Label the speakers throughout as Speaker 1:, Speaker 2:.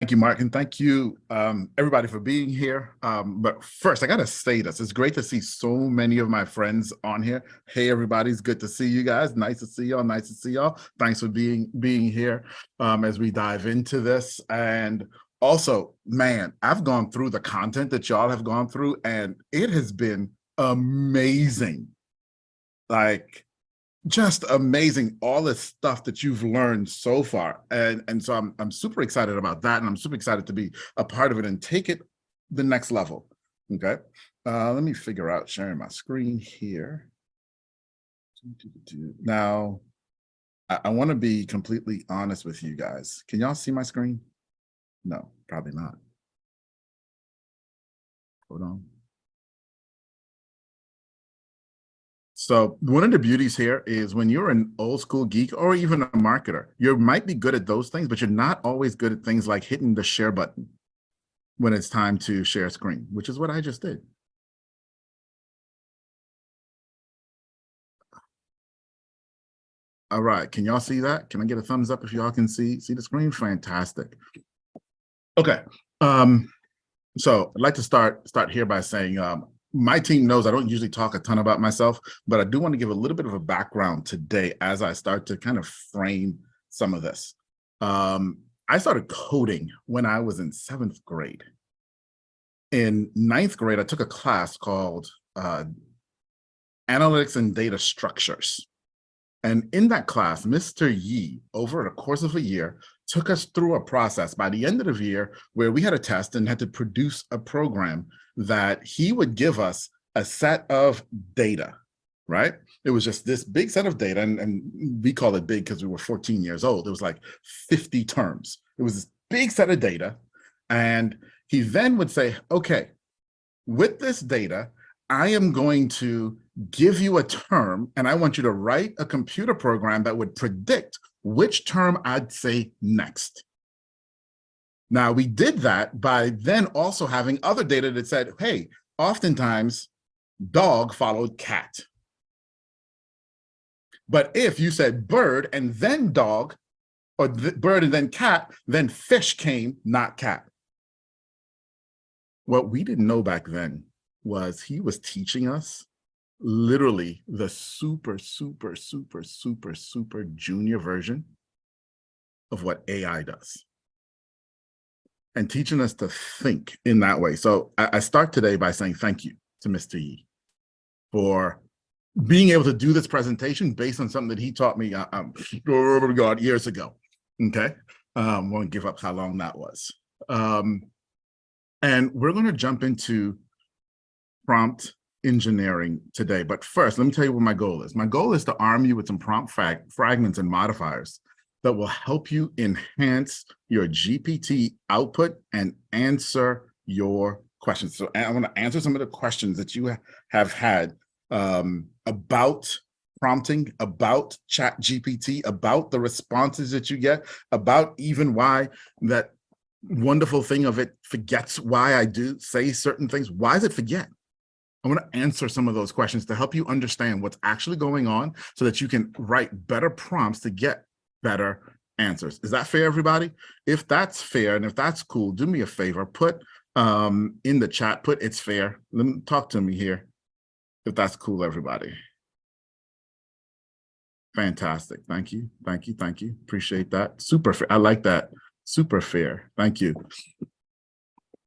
Speaker 1: Thank you, Mark, and thank you, everybody, for being here. But first, I gotta say this: it's great to see so many of my friends on here. Hey, everybody, it's good to see you guys. Nice to see y'all. Nice to see y'all. Thanks for being here as we dive into this. And also, man, I've gone through the content that y'all have gone through, and it has been amazing. Like, just amazing, all the stuff that you've learned so far, and so I'm super excited about that, and I'm super excited to be a part of it and take it the next level. Okay, let me figure out sharing my screen here. Now, I want to be completely honest with you guys. Can y'all see my screen? No, probably not. Hold on. So one of the beauties here is when you're an old school geek or even a marketer, you might be good at those things, but you're not always good at things like hitting the share button when it's time to share screen, which is what I just did. All right, can y'all see that? Can I get a thumbs up if y'all can see the screen? Fantastic. Okay, so I'd like to start here by saying my team knows I don't usually talk a ton about myself, but I do want to give a little bit of a background today as I start to kind of frame some of this. I started coding when I was in 7th grade. In 9th grade, I took a class called Analytics and Data Structures. And in that class, Mr. Yee, over the course of a year, took us through a process by the end of the year where we had a test and had to produce a program that he would give us a set of data, right? It was just this big set of data, and we call it big because we were 14 years old. It was like 50 terms. It was this big set of data. And he then would say, okay, with this data, I am going to give you a term, and I want you to write a computer program that would predict which term I'd say next. Now, we did that by then also having other data that said, hey, oftentimes dog followed cat. But if you said bird and then dog, or bird and then cat, then fish came, not cat. What we didn't know back then was he was teaching us literally the super junior version of what AI does, and teaching us to think in that way. So I start today by saying thank you to Mr. Yee for being able to do this presentation based on something that he taught me, oh God, years ago. Okay, won't give up how long that was. And we're going to jump into prompt engineering today. But first, let me tell you what my goal is. My goal is to arm you with some prompt fragments and modifiers that will help you enhance your GPT output and answer your questions. So I want to answer some of the questions that you have had about prompting, about ChatGPT, about the responses that you get, about even why that wonderful thing of it forgets why I do say certain things. Why does it forget? I want to answer some of those questions to help you understand what's actually going on so that you can write better prompts to get better answers. Is that fair, everybody? If that's fair and if that's cool, do me a favor, put in the chat, put it's fair. Let me talk to me here if that's cool, everybody. Fantastic. Thank you. Thank you. Thank you. Appreciate that. Super fair. I like that. Super fair. Thank you.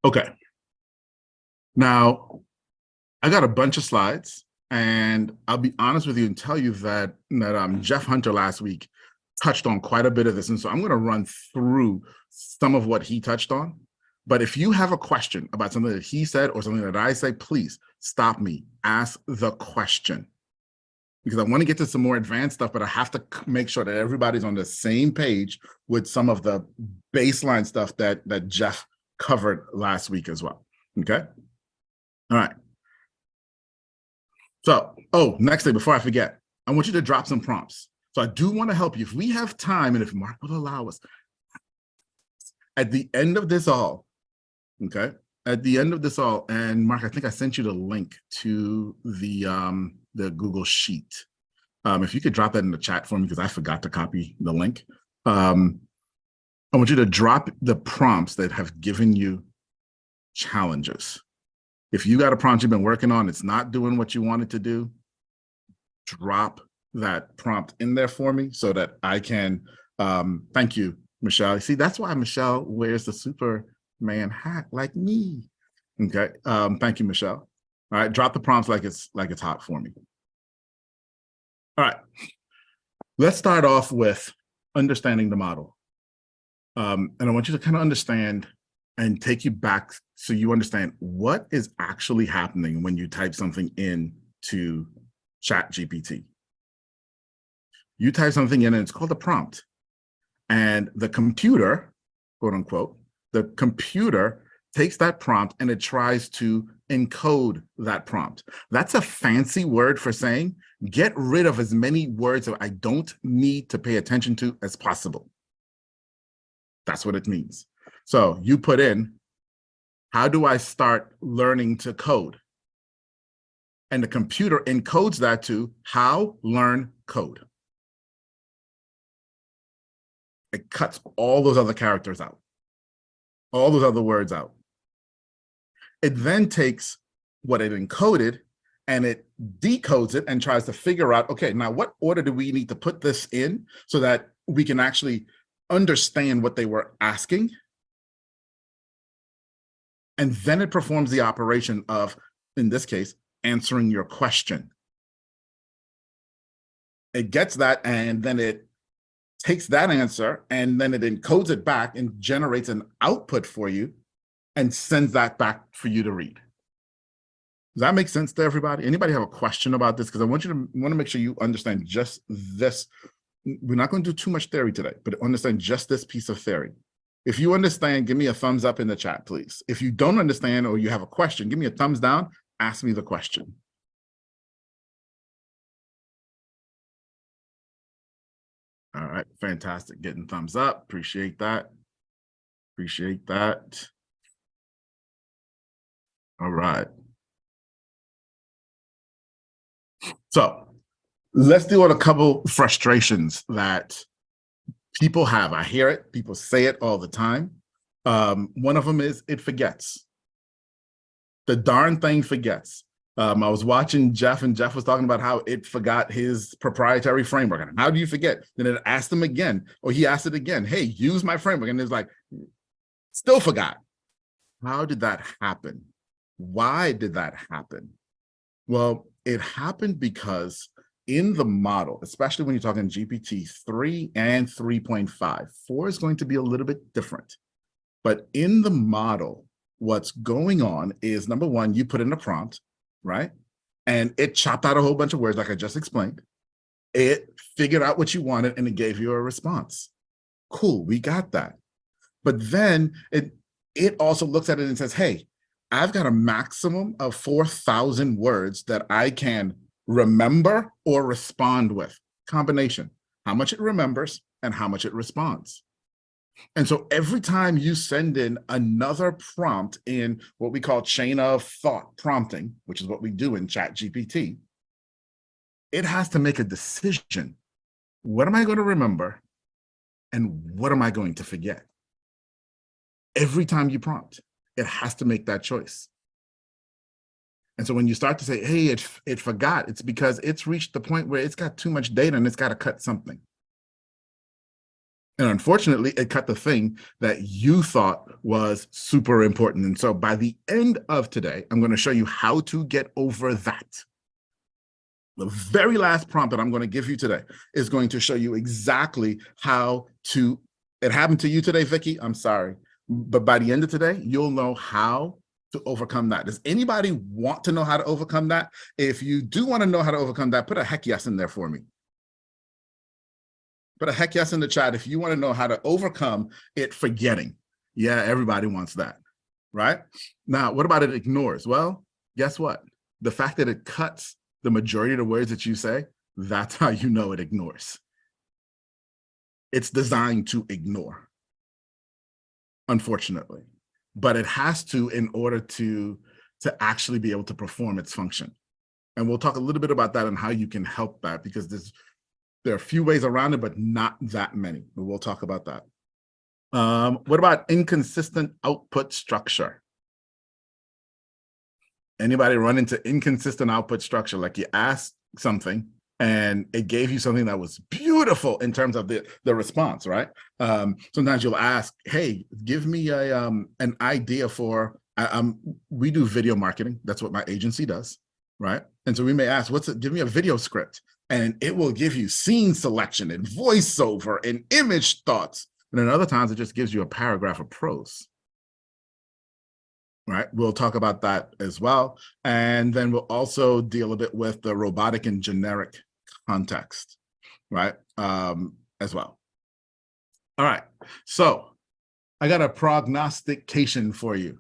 Speaker 1: Okay. Now, I got a bunch of slides, and I'll be honest with you and tell you that Jeff Hunter last week touched on quite a bit of this. And so I'm going to run through some of what he touched on. But if you have a question about something that he said or something that I say, please stop me, ask the question. Because I want to get to some more advanced stuff, but I have to make sure that everybody's on the same page with some of the baseline stuff that Jeff covered last week as well. Okay. All right. So, next thing, before I forget, I want you to drop some prompts. So I do want to help you. If we have time and if Mark will allow us, at the end of this all, okay, at the end of this all, and Mark, I think I sent you the link to the Google Sheet. If you could drop that in the chat for me, because I forgot to copy the link. I want you to drop the prompts that have given you challenges. If you got a prompt you've been working on, it's not doing what you want it to do, drop that prompt in there for me so that I can, thank you, Michelle. See, that's why Michelle wears the Superman hat like me. Okay, thank you, Michelle. All right, drop the prompts like it's hot for me. All right, let's start off with understanding the model. And I want you to kind of understand and take you back so you understand what is actually happening when you type something into ChatGPT. You type something in and it's called a prompt. And the computer, quote unquote, the computer takes that prompt and it tries to encode that prompt. That's a fancy word for saying, get rid of as many words that I don't need to pay attention to as possible. That's what it means. So you put in, how do I start learning to code? And the computer encodes that to how, learn, code. It cuts all those other characters out, all those other words out. It then takes what it encoded and it decodes it and tries to figure out, okay, now what order do we need to put this in so that we can actually understand what they were asking? And then it performs the operation of, in this case, answering your question. It gets that and then it takes that answer and then it encodes it back and generates an output for you and sends that back for you to read. Does that make sense to everybody? Anybody have a question about this? Because I want to make sure you understand just this. We're not going to do too much theory today, but understand just this piece of theory. If you understand, give me a thumbs up in the chat, please. If you don't understand or you have a question, give me a thumbs down, ask me the question. All right, fantastic. Getting thumbs up. Appreciate that. Appreciate that. All right. So let's deal with a couple frustrations that people have. I hear it. People say it all the time. One of them is it forgets. The darn thing forgets. I was watching Jeff and Jeff was talking about how it forgot his proprietary framework. And how do you forget? Then it asked him again, or he asked it again, hey, use my framework. And it's like, still forgot. How did that happen? Why did that happen? Well, it happened because in the model, especially when you're talking GPT-3 and 3.5, 4 is going to be a little bit different. But in the model, what's going on is, number one, you put in a prompt, right? And it chopped out a whole bunch of words like I just explained. It figured out what you wanted and it gave you a response. Cool, we got that. But then it also looks at it and says, hey, I've got a maximum of 4,000 words that I can remember or respond with. Combination, how much it remembers and how much it responds. And so every time you send in another prompt in what we call chain of thought prompting, which is what we do in ChatGPT, it has to make a decision. What am I going to remember? And what am I going to forget? Every time you prompt, it has to make that choice. And so when you start to say, hey, it forgot, it's because it's reached the point where it's got too much data and it's got to cut something. And unfortunately, it cut the thing that you thought was super important. And so by the end of today, I'm going to show you how to get over that. The very last prompt that I'm going to give you today is going to show you exactly how to, it happened to you today, Vicky, I'm sorry. But by the end of today, you'll know how to overcome that. Does anybody want to know how to overcome that? If you do want to know how to overcome that, put a heck yes in there for me. Put a heck yes in the chat if you want to know how to overcome it forgetting. Yeah, everybody wants that, right? Now, what about it ignores? Well, guess what? The fact that it cuts the majority of the words that you say, that's how you know it ignores. It's designed to ignore, unfortunately. But it has to in order to actually be able to perform its function. And we'll talk a little bit about that and how you can help that, because there are a few ways around it, but not that many. But we'll talk about that. What about inconsistent output structure? Anybody run into inconsistent output structure? Like you asked something and it gave you something that was beautiful in terms of the response, right? Sometimes you'll ask, hey, give me an idea for, we do video marketing. That's what my agency does, right? And so we may ask, give me a video script, and it will give you scene selection and voiceover and image thoughts. And then other times it just gives you a paragraph of prose. Right, we'll talk about that as well. And then we'll also deal a bit with the robotic and generic context, right, as well. All right, so I got a prognostication for you.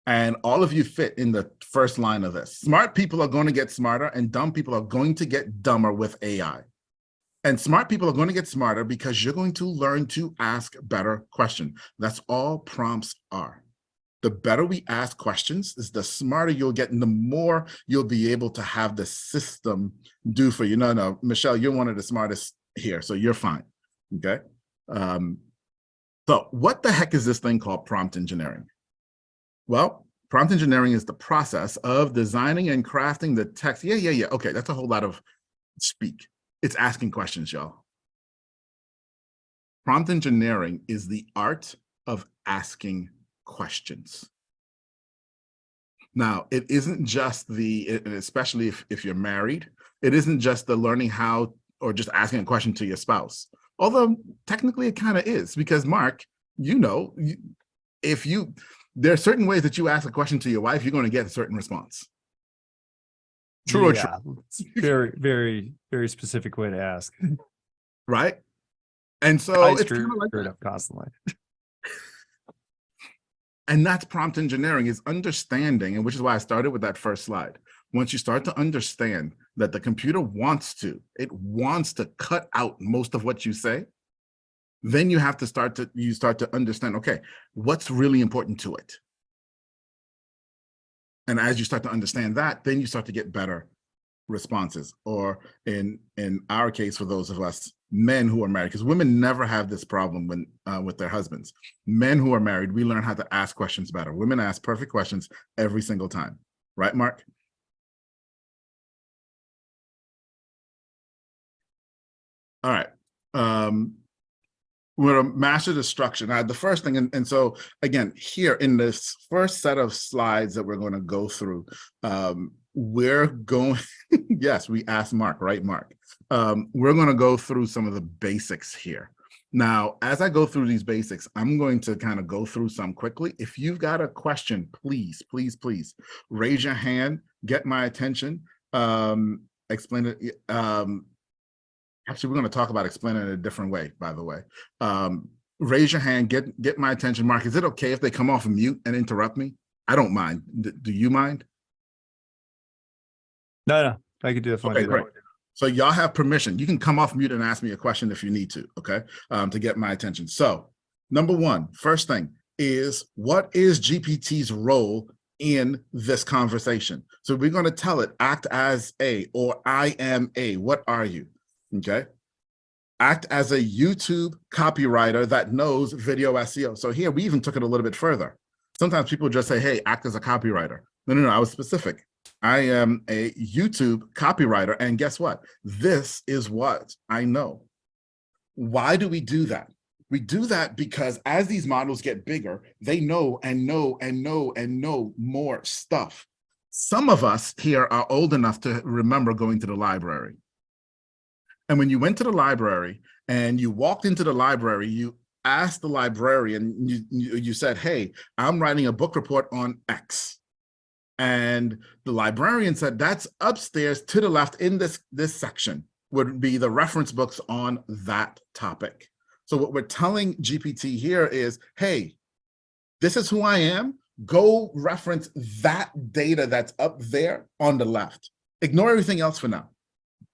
Speaker 1: And all of you fit in the first line of this. Smart people are going to get smarter, and dumb people are going to get dumber with AI. And smart people are going to get smarter because you're going to learn to ask better questions. That's all prompts are. The better we ask questions is the smarter you'll get, and the more you'll be able to have the system do for you. No, Michelle, you're one of the smartest here, so you're fine, okay? So what the heck is this thing called prompt engineering? Well, prompt engineering is the process of designing and crafting the text. Yeah. Okay, that's a whole lot of speak. It's asking questions, y'all. Prompt engineering is the art of asking questions. Now, it isn't just especially if you're married, it isn't just the learning how or just asking a question to your spouse. Although technically it kind of is, because Mark, there are certain ways that you ask a question to your wife, you're going to get a certain response. True or true?
Speaker 2: It's very, very, very specific way to ask.
Speaker 1: Right? And so it's kind of like
Speaker 2: that. Up constantly.
Speaker 1: And that's prompt engineering, is understanding, and which is why I started with that first slide. Once you start to understand that the computer wants to cut out most of what you say, then you have to start to understand, okay, what's really important to it? And as you start to understand that, then you start to get better responses. Or in our case, for those of us men who are married, because women never have this problem with their husbands. Men who are married, we learn how to ask questions better. Women ask perfect questions every single time. Right, Mark? All right. We're going to master the structure. Now, the first thing, and so again, here in this first set of slides that we're going to go through, we're going, yes, we asked Mark, right, Mark? We're going to go through some of the basics here. Now, as I go through these basics, I'm going to kind of go through some quickly. If you've got a question, please raise your hand, get my attention, explain it. Actually, we're going to talk about explaining it a different way, by the way. Raise your hand, get my attention. Mark, is it okay if they come off mute and interrupt me? I don't mind. Do you mind?
Speaker 2: No, I could do it.
Speaker 1: Okay, great. So y'all have permission. You can come off mute and ask me a question if you need to, okay, to get my attention. So number one, first thing is, what is GPT's role in this conversation? So we're going to tell it, act as a, or I am a. What are you? Okay. Act as a YouTube copywriter that knows video SEO. So here we even took it a little bit further. Sometimes people just say, hey, act as a copywriter. No, I was specific. I am a YouTube copywriter, and guess what? This is what I know. Why do we do that? We do that because as these models get bigger, they know more stuff. Some of us here are old enough to remember going to the library. And when you went to the library and you walked into the library, you asked the librarian, you said, hey, I'm writing a book report on X. And the librarian said, that's upstairs to the left in this section would be the reference books on that topic. So what we're telling GPT here is, hey, this is who I am. Go reference that data that's up there on the left. Ignore everything else for now.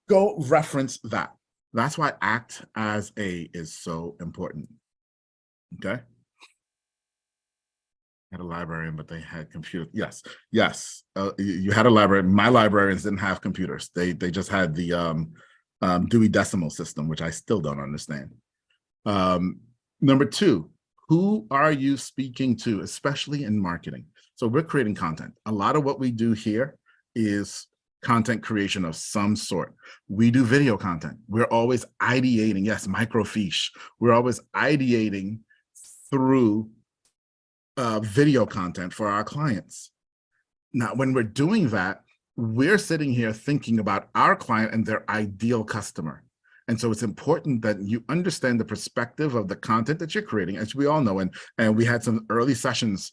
Speaker 1: Go reference that. That's why act as a is so important. Okay. Had a librarian, but they had computers. Yes. You had a librarian. My librarians didn't have computers. They just had the Dewey Decimal System, which I still don't understand. Number two, who are you speaking to, especially in marketing? So we're creating content. A lot of what we do here is content creation of some sort. We do video content. We're always ideating, yes, microfiche. We're always ideating through video content for our clients. Now, when we're doing that, we're sitting here thinking about our client and their ideal customer. And so it's important that you understand the perspective of the content that you're creating, as we all know. And we had some early sessions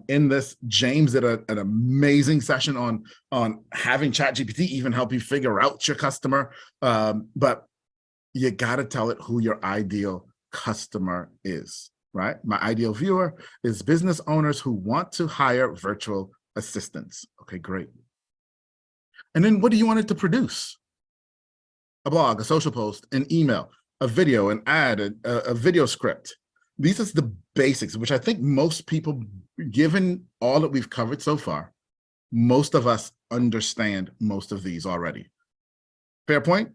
Speaker 1: in this. James did an amazing session on having ChatGPT even help you figure out your customer. But you got to tell it who your ideal customer is, right? My ideal viewer is business owners who want to hire virtual assistants. Okay, great. And then what do you want it to produce? A blog, a social post, an email, a video, an ad, a video script. These are the basics, which I think most people, given all that we've covered so far, most of us understand most of these already. Fair point?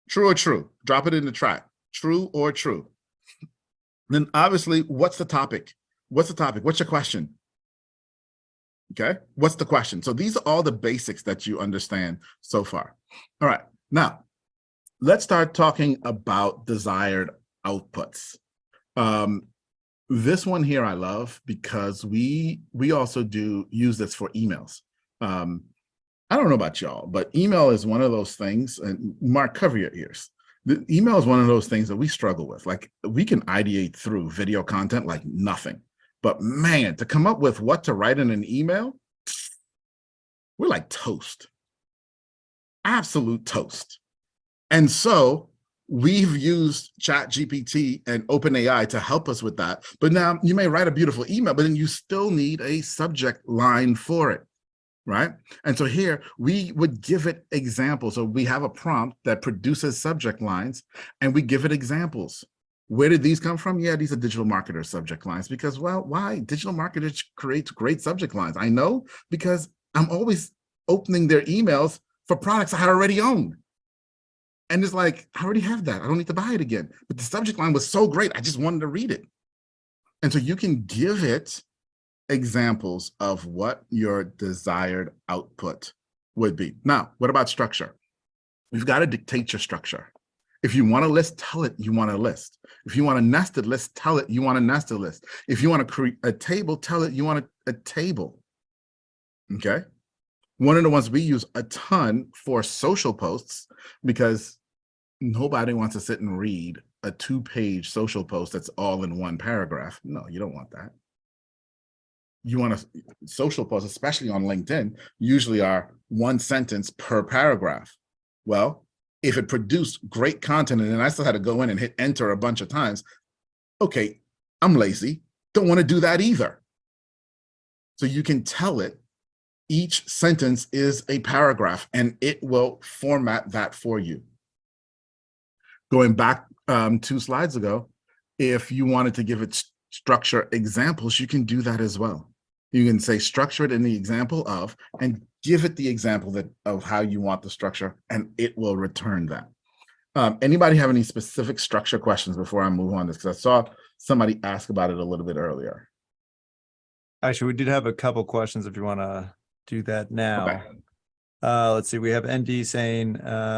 Speaker 1: True or true? Drop it in the chat. True or true? Then obviously, what's the topic? What's the topic? What's your question? Okay, what's the question? So these are all the basics that you understand so far. All right, now let's start talking about desired outputs. This one here I love because we also use this for emails. I don't know about y'all, but email is one of those things, and Mark, cover your ears. The email is one of those things that we struggle with. Like, we can ideate through video content like nothing. But man, to come up with what to write in an email, we're like toast. Absolute toast. And so we've used ChatGPT and OpenAI to help us with that. But now you may write a beautiful email, but then you still need a subject line for it, right? And so here we would give it examples. So we have a prompt that produces subject lines, and we give it examples. Where did these come from? Yeah, these are digital marketers subject lines, because, well, why? Digital marketers create great subject lines. I know, because I'm always opening their emails for products I already own. And it's like, I already have that. I don't need to buy it again. But the subject line was so great, I just wanted to read it. And so you can give it examples of what your desired output would be. Now, what about structure? You've got to dictate your structure. If you want a list, tell it you want a list. If you want a nested list, tell it you want a nested list. If you want to create a table, tell it you want a table. Okay. One of the ones we use a ton for social posts, because nobody wants to sit and read a 2-page social post that's all in one paragraph. No, you don't want that. You want a social post, especially on LinkedIn, usually are 1 sentence per paragraph. Well, if it produced great content and then I still had to go in and hit enter a bunch of times, okay, I'm lazy, don't want to do that either. So you can tell it each sentence is a paragraph, and it will format that for you. Going back 2 slides ago, if you wanted to give it structure examples, you can do that as well. You can say structure it in the example of, and give it the example of how you want the structure, and it will return that. Anybody have any specific structure questions before I move on this? Because I saw somebody ask about it a little bit earlier.
Speaker 2: Actually, we did have a couple questions if you want to do that now.
Speaker 1: Okay.
Speaker 2: Let's see. We have ND saying,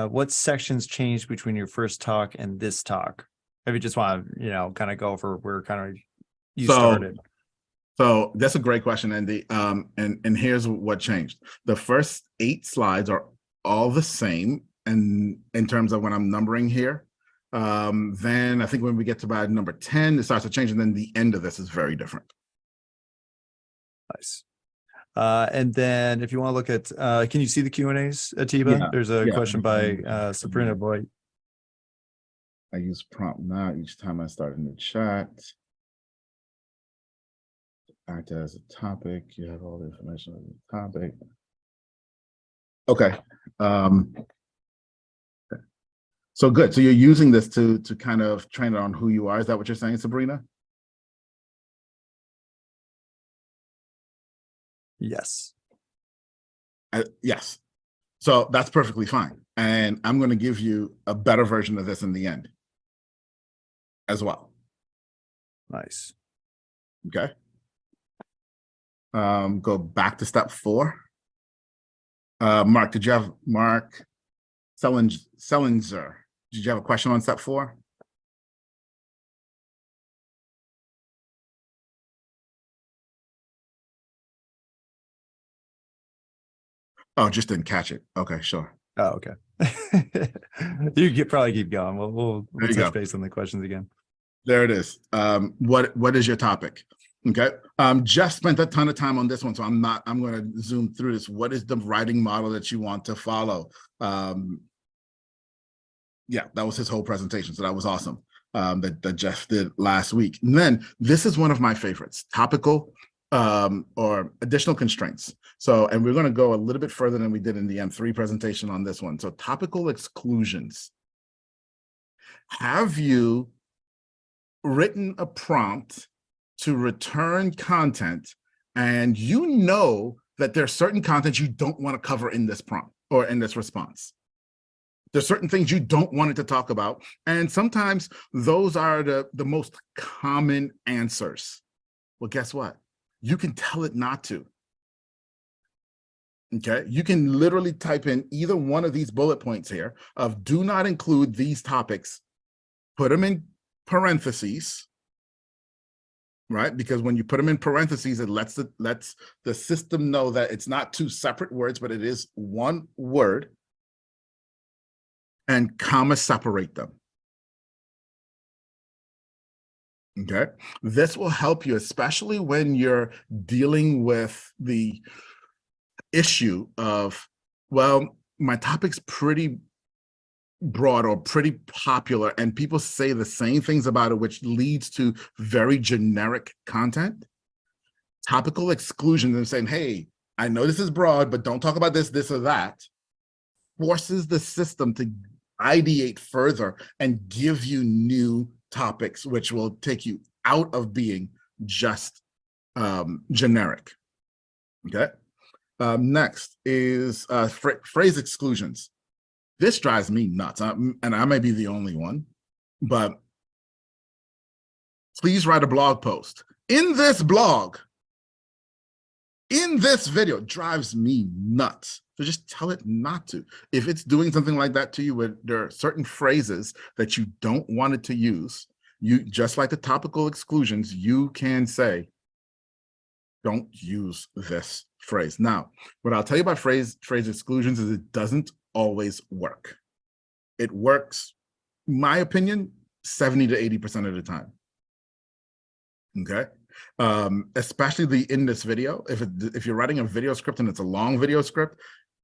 Speaker 2: what sections changed between your first talk and this talk? If you just want to, kind of go over where kind of you started.
Speaker 1: So that's a great question, Andy. And here's what changed. The first 8 slides are all the same, and in terms of when I'm numbering here. Then I think when we get to about number 10, it starts to change, and then the end of this is very different.
Speaker 2: Nice. And then if you want to look at, can you see the Q&As, Atiba?
Speaker 1: Yeah,
Speaker 2: There's a question by Sabrina Boyd.
Speaker 1: I use prompt now each time I start in the chat. Act as a topic. You have all the information on the topic. Okay. So good. So you're using this to kind of train it on who you are. Is that what you're saying, Sabrina?
Speaker 2: Yes.
Speaker 1: Yes. So that's perfectly fine. And I'm going to give you a better version of this in the end as well.
Speaker 2: Nice.
Speaker 1: Okay. Go back to step 4. Mark, did you have Mark Sellinger? Did you have a question on step 4? Oh, just didn't catch it. Okay, sure.
Speaker 2: Oh, okay. You could probably keep going. We'll
Speaker 1: There you
Speaker 2: touch
Speaker 1: go.
Speaker 2: base on the questions again.
Speaker 1: There it is. What is your topic? Okay. Jeff spent a ton of time on this one, so I'm going to zoom through this. What is the writing model that you want to follow? Yeah, that was his whole presentation. So that was awesome. That Jeff did last week. And then this is one of my favorites, topical or additional constraints. So, and we're going to go a little bit further than we did in the M3 presentation on this one. So topical exclusions. Have you written a prompt to return content and you know that there's certain content you don't want to cover in this prompt or in this response? There's certain things you don't want it to talk about. And sometimes those are the most common answers. Well, guess what? You can tell it not to. Okay, you can literally type in either one of these bullet points here of do not include these topics, put them in parentheses, right? Because when you put them in parentheses, it lets the system know that it's not 2 separate words, but it is 1 word, and comma separate them. Okay, this will help you, especially when you're dealing with the issue of, well, my topic's pretty broad or pretty popular and people say the same things about it, which leads to very generic content. Topical exclusion and saying, hey, I know this is broad, but don't talk about this, this or that, forces the system to ideate further and give you new topics, which will take you out of being just generic. Okay. Next is phrase exclusions. This drives me nuts, and I may be the only one, but please write a blog post. In this blog, in this video, drives me nuts. So just tell it not to. If it's doing something like that to you, where there are certain phrases that you don't want it to use, you just like the topical exclusions, you can say, don't use this phrase. Now, what I'll tell you about phrase exclusions is it doesn't always work. It works, in my opinion, 70 to 80% of the time. Okay. Especially the in this video. If you're writing a video script and it's a long video script,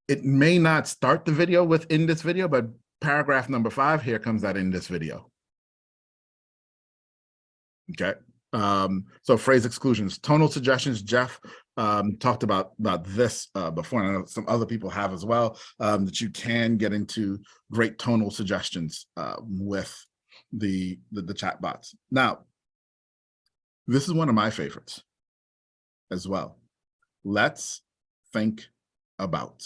Speaker 1: it may not start the video with in this video, but paragraph number 5, here comes that in this video. Okay. So phrase exclusions, tonal suggestions. Jeff talked about this before, and I know some other people have as well, that you can get into great tonal suggestions with the chat bots. Now, this is one of my favorites as well. Let's think about.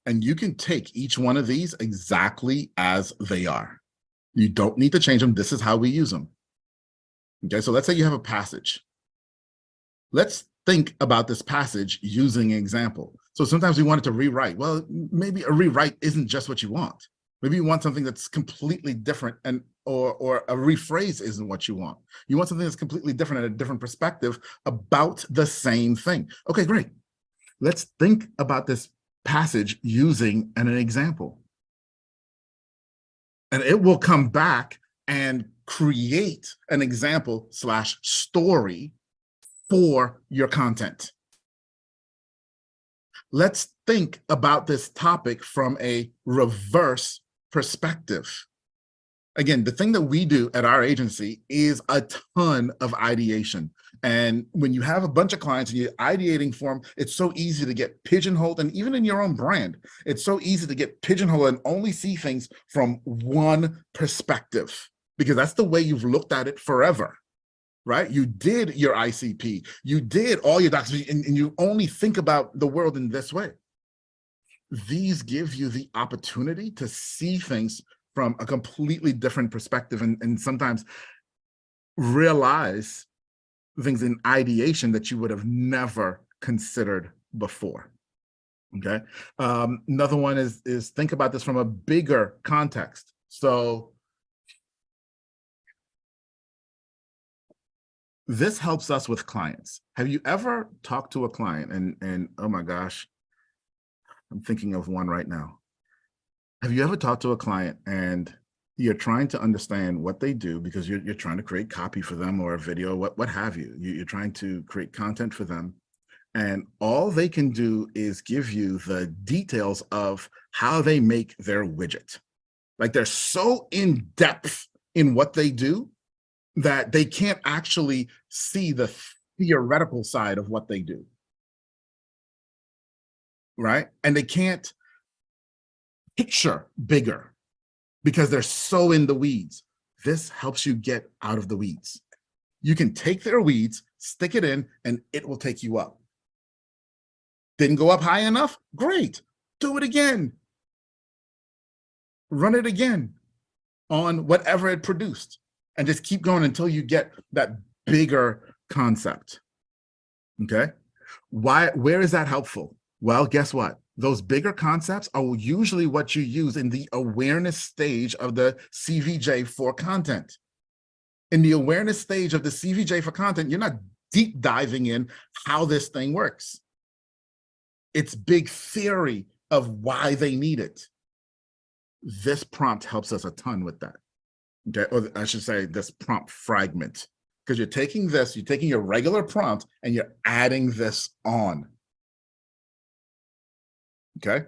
Speaker 1: And you can take each one of these exactly as they are. You don't need to change them. This is how we use them. Okay, so let's say you have a passage. Let's think about this passage using an example. So sometimes we want it to rewrite. Well, maybe a rewrite isn't just what you want. Maybe you want something that's completely different, and or a rephrase isn't what you want. You want something that's completely different and a different perspective about the same thing. Okay, great. Let's think about this passage using an example. And it will come back and create an example / story for your content. Let's think about this topic from a reverse perspective. Again, the thing that we do at our agency is a ton of ideation. And when you have a bunch of clients and you're ideating for them, it's so easy to get pigeonholed. And even in your own brand, it's so easy to get pigeonholed and only see things from one perspective, because that's the way you've looked at it forever, right? You did your ICP, you did all your docs, and you only think about the world in this way. These give you the opportunity to see things from a completely different perspective. And sometimes realize things in ideation that you would have never considered before. Okay. Another one is think about this from a bigger context. So this helps us with clients. Have you ever talked to a client and oh my gosh, I'm thinking of one right now. Have you ever talked to a client and you're trying to understand what they do because you're trying to create copy for them or a video, what have you? You're trying to create content for them. And all they can do is give you the details of how they make their widget. Like they're so in depth in what they do that they can't actually see the theoretical side of what they do. Right? And they can't picture bigger because they're so in the weeds. This helps you get out of the weeds. You can take their weeds, stick it in, and it will take you up. Didn't go up high enough? Great. Do it again. Run it again on whatever it produced and just keep going until you get that bigger concept. Okay. Where is that helpful? Well, guess what? Those bigger concepts are usually what you use in the awareness stage of the CVJ for content. In the awareness stage of the CVJ for content, you're not deep diving in how this thing works. It's big theory of why they need it. This prompt helps us a ton with that. Okay, or I should say this prompt fragment, because you're taking your regular prompt and you're adding this on. Okay.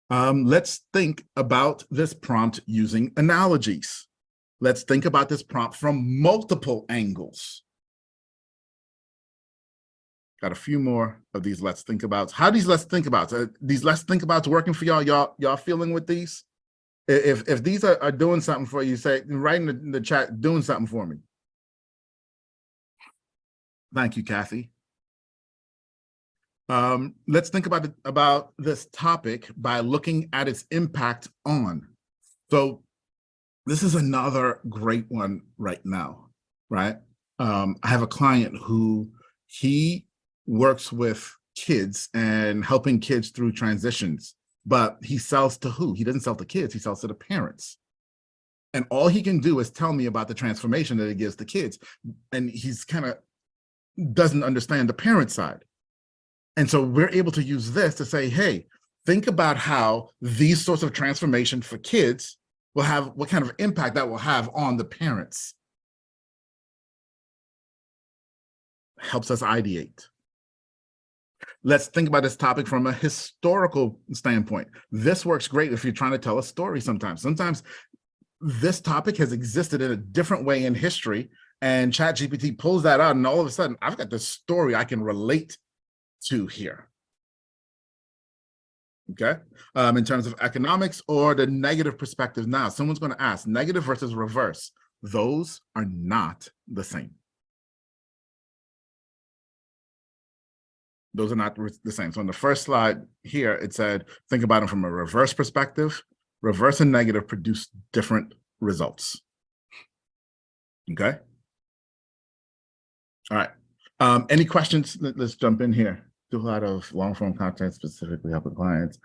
Speaker 1: Let's think about this prompt using analogies. Let's think about this prompt from multiple angles. Got a few more of these let's think abouts. How these let's think abouts? These let's think abouts working for y'all? Y'all feeling with these? If these are doing something for you, say write in the chat, doing something for me. Thank you, Kathy. Let's think about this topic by looking at its impact on. So this is another great one right now, right? I have a client who he works with kids and helping kids through transitions, but he sells to who? He doesn't sell to kids, he sells to the parents. And all he can do is tell me about the transformation that it gives to kids. And he's kind of doesn't understand the parent side. And so we're able to use this to say, hey, think about how these sorts of transformation for kids will have, what kind of impact that will have on the parents. Helps us ideate. Let's think about this topic from a historical standpoint. This works great if you're trying to tell a story sometimes. Sometimes this topic has existed in a different way in history, and ChatGPT pulls that out, and all of a sudden, I've got this story I can relate to here. Okay, in terms of economics or the negative perspective now, someone's going to ask negative versus reverse. Those are not the same. Those are not the same. So on the first slide here, it said, think about them from a reverse perspective. Reverse and negative produce different results. Okay. All right. Any questions? Let's jump in here. Do a lot of long form content, specifically helping clients.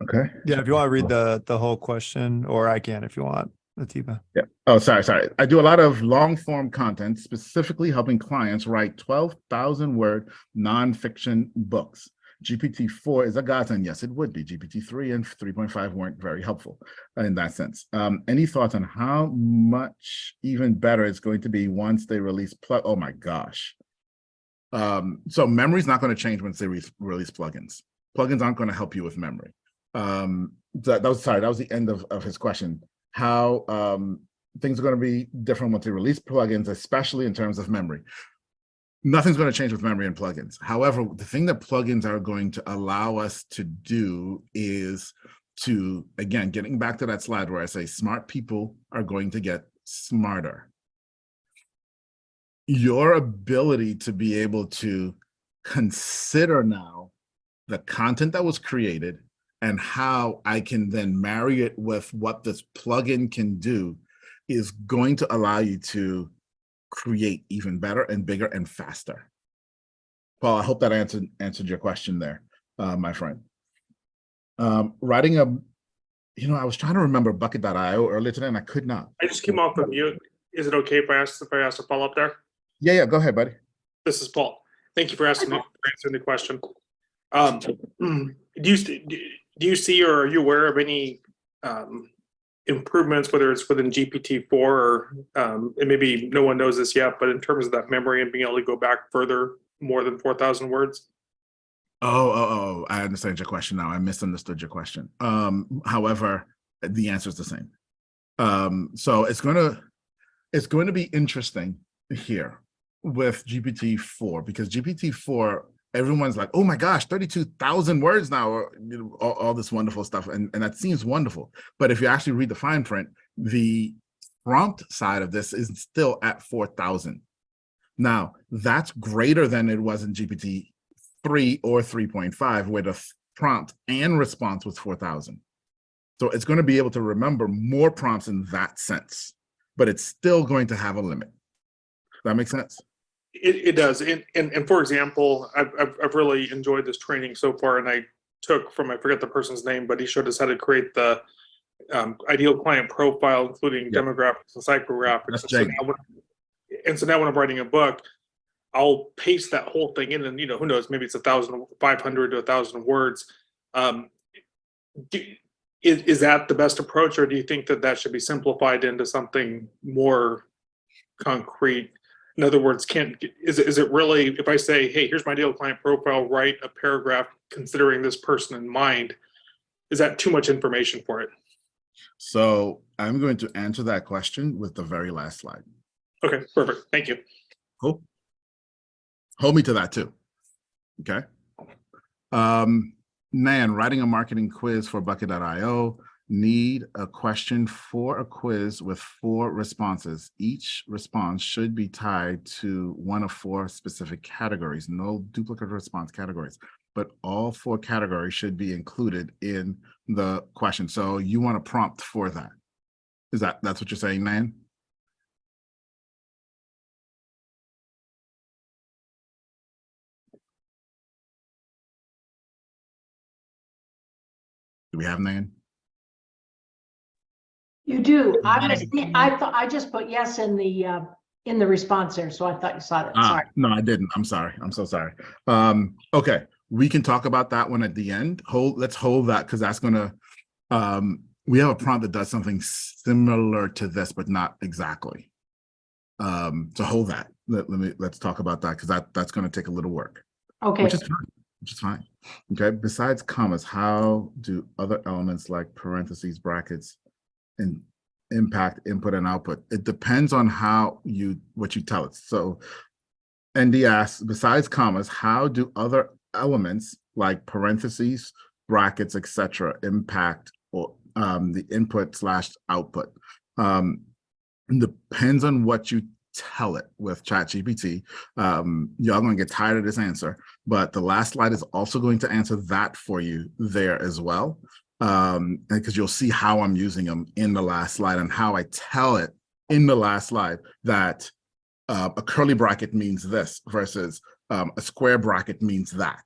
Speaker 1: Okay.
Speaker 2: Yeah, if you want to read the whole question, or I can if you want, Atiba.
Speaker 1: Yeah. Oh, sorry. I do a lot of long form content, specifically helping clients write 12,000 word nonfiction books. GPT-4 is a godsend. Yes, it would be. GPT-3 and 3.5 weren't very helpful in that sense. Any thoughts on how much even better it's going to be once they release oh my gosh. So memory is not going to change once they release plugins. Plugins aren't going to help you with memory. That was the end of his question. How things are going to be different once they release plugins, especially in terms of memory. Nothing's going to change with memory and plugins. However, the thing that plugins are going to allow us to do is to, again, getting back to that slide where I say smart people are going to get smarter. Your ability to be able to consider now the content that was created and how I can then marry it with what this plugin can do is going to allow you to create even better and bigger and faster. Paul, I hope that answered your question there, my friend. Writing a, I was trying to remember Bucket.io earlier today and I could not.
Speaker 3: I just came off of mute. Is it okay if I ask a follow-up there?
Speaker 1: Yeah, go ahead, buddy.
Speaker 3: This is Paul. Thank you for answering the question. Do you see or are you aware of any improvements, whether it's within GPT-4 or and maybe no one knows this yet, but in terms of that memory and being able to go back further, more than 4,000 words?
Speaker 1: Oh, I understand your question now. I misunderstood your question. However, the answer is the same. So it's going to be interesting here with GPT-4 because GPT-4, everyone's like, oh my gosh, 32,000 words now, or all this wonderful stuff. And that seems wonderful. But if you actually read the fine print, the prompt side of this is still at 4,000. Now, that's greater than it was in GPT-3 or 3.5, where the prompt and response was 4,000. So it's going to be able to remember more prompts in that sense, but it's still going to have a limit. Does that make sense?
Speaker 3: It does. And for example, I've really enjoyed this training so far, and I took from, I forget the person's name, but he showed us how to create the ideal client profile, including demographics and psychographics. So now when I'm writing a book, I'll paste that whole thing in, and who knows, maybe it's 1,500 to 1,000 words. Is that the best approach, or do you think that should be simplified into something more concrete? In other words, is it really, if I say, hey, here's my ideal client profile, write a paragraph considering this person in mind, is that too much information for it?
Speaker 1: So I'm going to answer that question with the very last slide.
Speaker 3: Okay, perfect. Thank you.
Speaker 1: Cool. Hold me to that too. Okay. Nan, writing a marketing quiz for Bucket.io. Need a question for a quiz with 4 responses. Each response should be tied to one of 4 specific categories. No duplicate response categories, but all 4 categories should be included in the question. So you want a prompt for that. That's what you're saying, Nan? Do we have Nan?
Speaker 4: You do. I just put yes in the response there, so I thought you saw that. Sorry.
Speaker 1: No, I didn't. I'm sorry. I'm so sorry. Okay, we can talk about that one at the end. Let's hold that because that's gonna. We have a prompt that does something similar to this, but not exactly. So hold that. Let's talk about that because that's going to take a little work.
Speaker 4: Okay.
Speaker 1: Which is fine. Okay. Besides commas, how do other elements like parentheses, brackets, and impact input and output? It depends on what you tell it. So ND asks, besides commas, how do other elements like parentheses, brackets, etc. impact or the input/output? It depends on what you tell it with ChatGPT. Y'all gonna get tired of this answer, but the last slide is also going to answer that for you there as well. Because you'll see how I'm using them in the last slide and how I tell it in the last slide that a curly bracket means this versus a square bracket means that.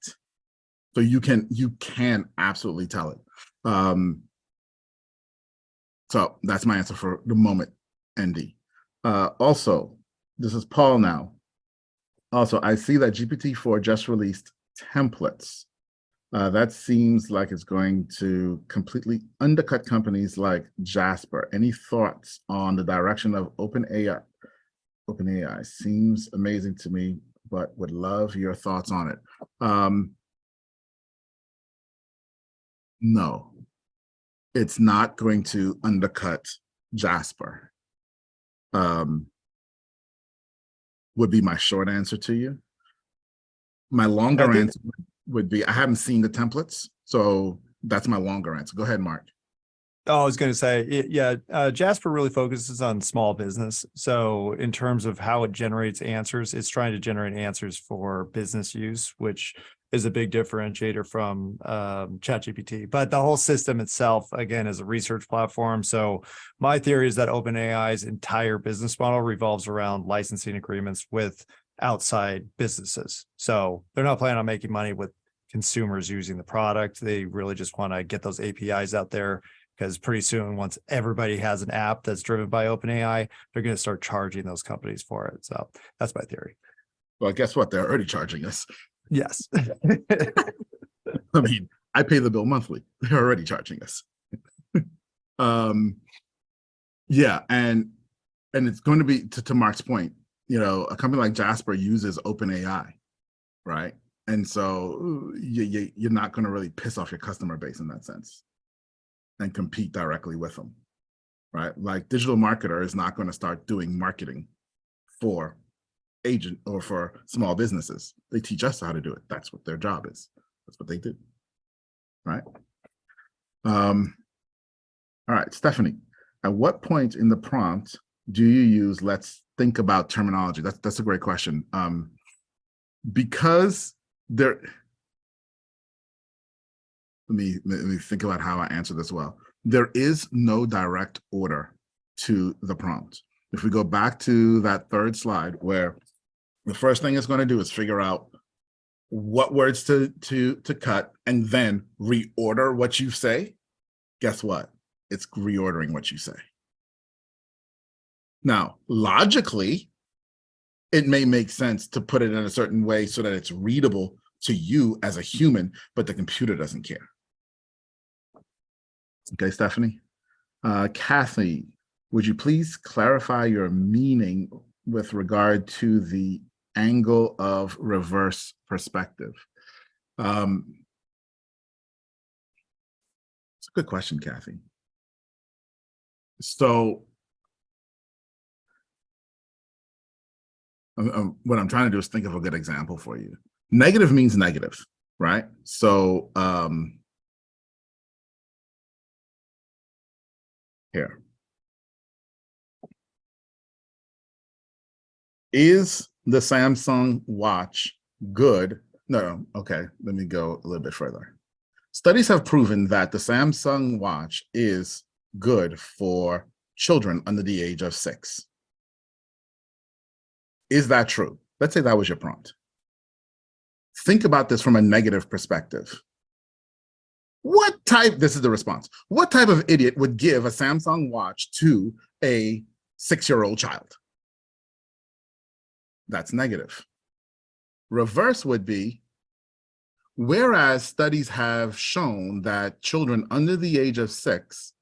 Speaker 1: So you can absolutely tell it. So that's my answer for the moment, ND. Also, this is Paul now. Also, I see that GPT-4 just released templates. That seems like it's going to completely undercut companies like Jasper. Any thoughts on the direction of OpenAI? OpenAI seems amazing to me, but would love your thoughts on it. No, it's not going to undercut Jasper. Would be my short answer to you. My longer answer would be, I haven't seen the templates, so that's my longer answer. Go ahead, Mark.
Speaker 2: Oh, I was going to say, Jasper really focuses on small business. So in terms of how it generates answers, it's trying to generate answers for business use, which is a big differentiator from ChatGPT. But the whole system itself, again, is a research platform. So my theory is that OpenAI's entire business model revolves around licensing agreements with outside businesses. So they're not planning on making money with consumers using the product. They really just want to get those APIs out there, because pretty soon, once everybody has an app that's driven by OpenAI, they're going to start charging those companies for it. So that's my theory.
Speaker 1: Well, guess what? They're already charging us.
Speaker 2: Yes.
Speaker 1: I mean, I pay the bill monthly. They're already charging us. Yeah, and it's going to be, to Mark's point, you know, a company like Jasper uses OpenAI, right? And so you're not going to really piss off your customer base in that sense and compete directly with them, right? Like, digital marketer is not going to start doing marketing for agent or for small businesses. They teach us how to do it. That's what their job is. That's what they do, right? All right, Stephanie, at what point in the prompt do you use let's think about terminology? That's a great question. Because there, let me think about how I answer this well. There is no direct order to the prompt. If we go back to that third slide, where the first thing it's going to do is figure out what words to cut and then reorder what you say, guess what? It's reordering what you say. Now, logically, it may make sense to put it in a certain way so that it's readable to you as a human, but the computer doesn't care. Okay, Stephanie. Kathy, would you please clarify your meaning with regard to the angle of reverse perspective? It's a good question, Kathy. So what I'm trying to do is think of a good example for you. Negative means negative, right? So here. Is the Samsung watch good? No, okay, let me go a little bit further. Studies have proven that the Samsung watch is good for children under the age of 6. Is that true? Let's say that was your prompt. Think about this from a negative perspective. What type, this is the response, what type of idiot would give a Samsung watch to a 6-year-old child? That's negative. Reverse would be, whereas studies have shown that children under the age of 6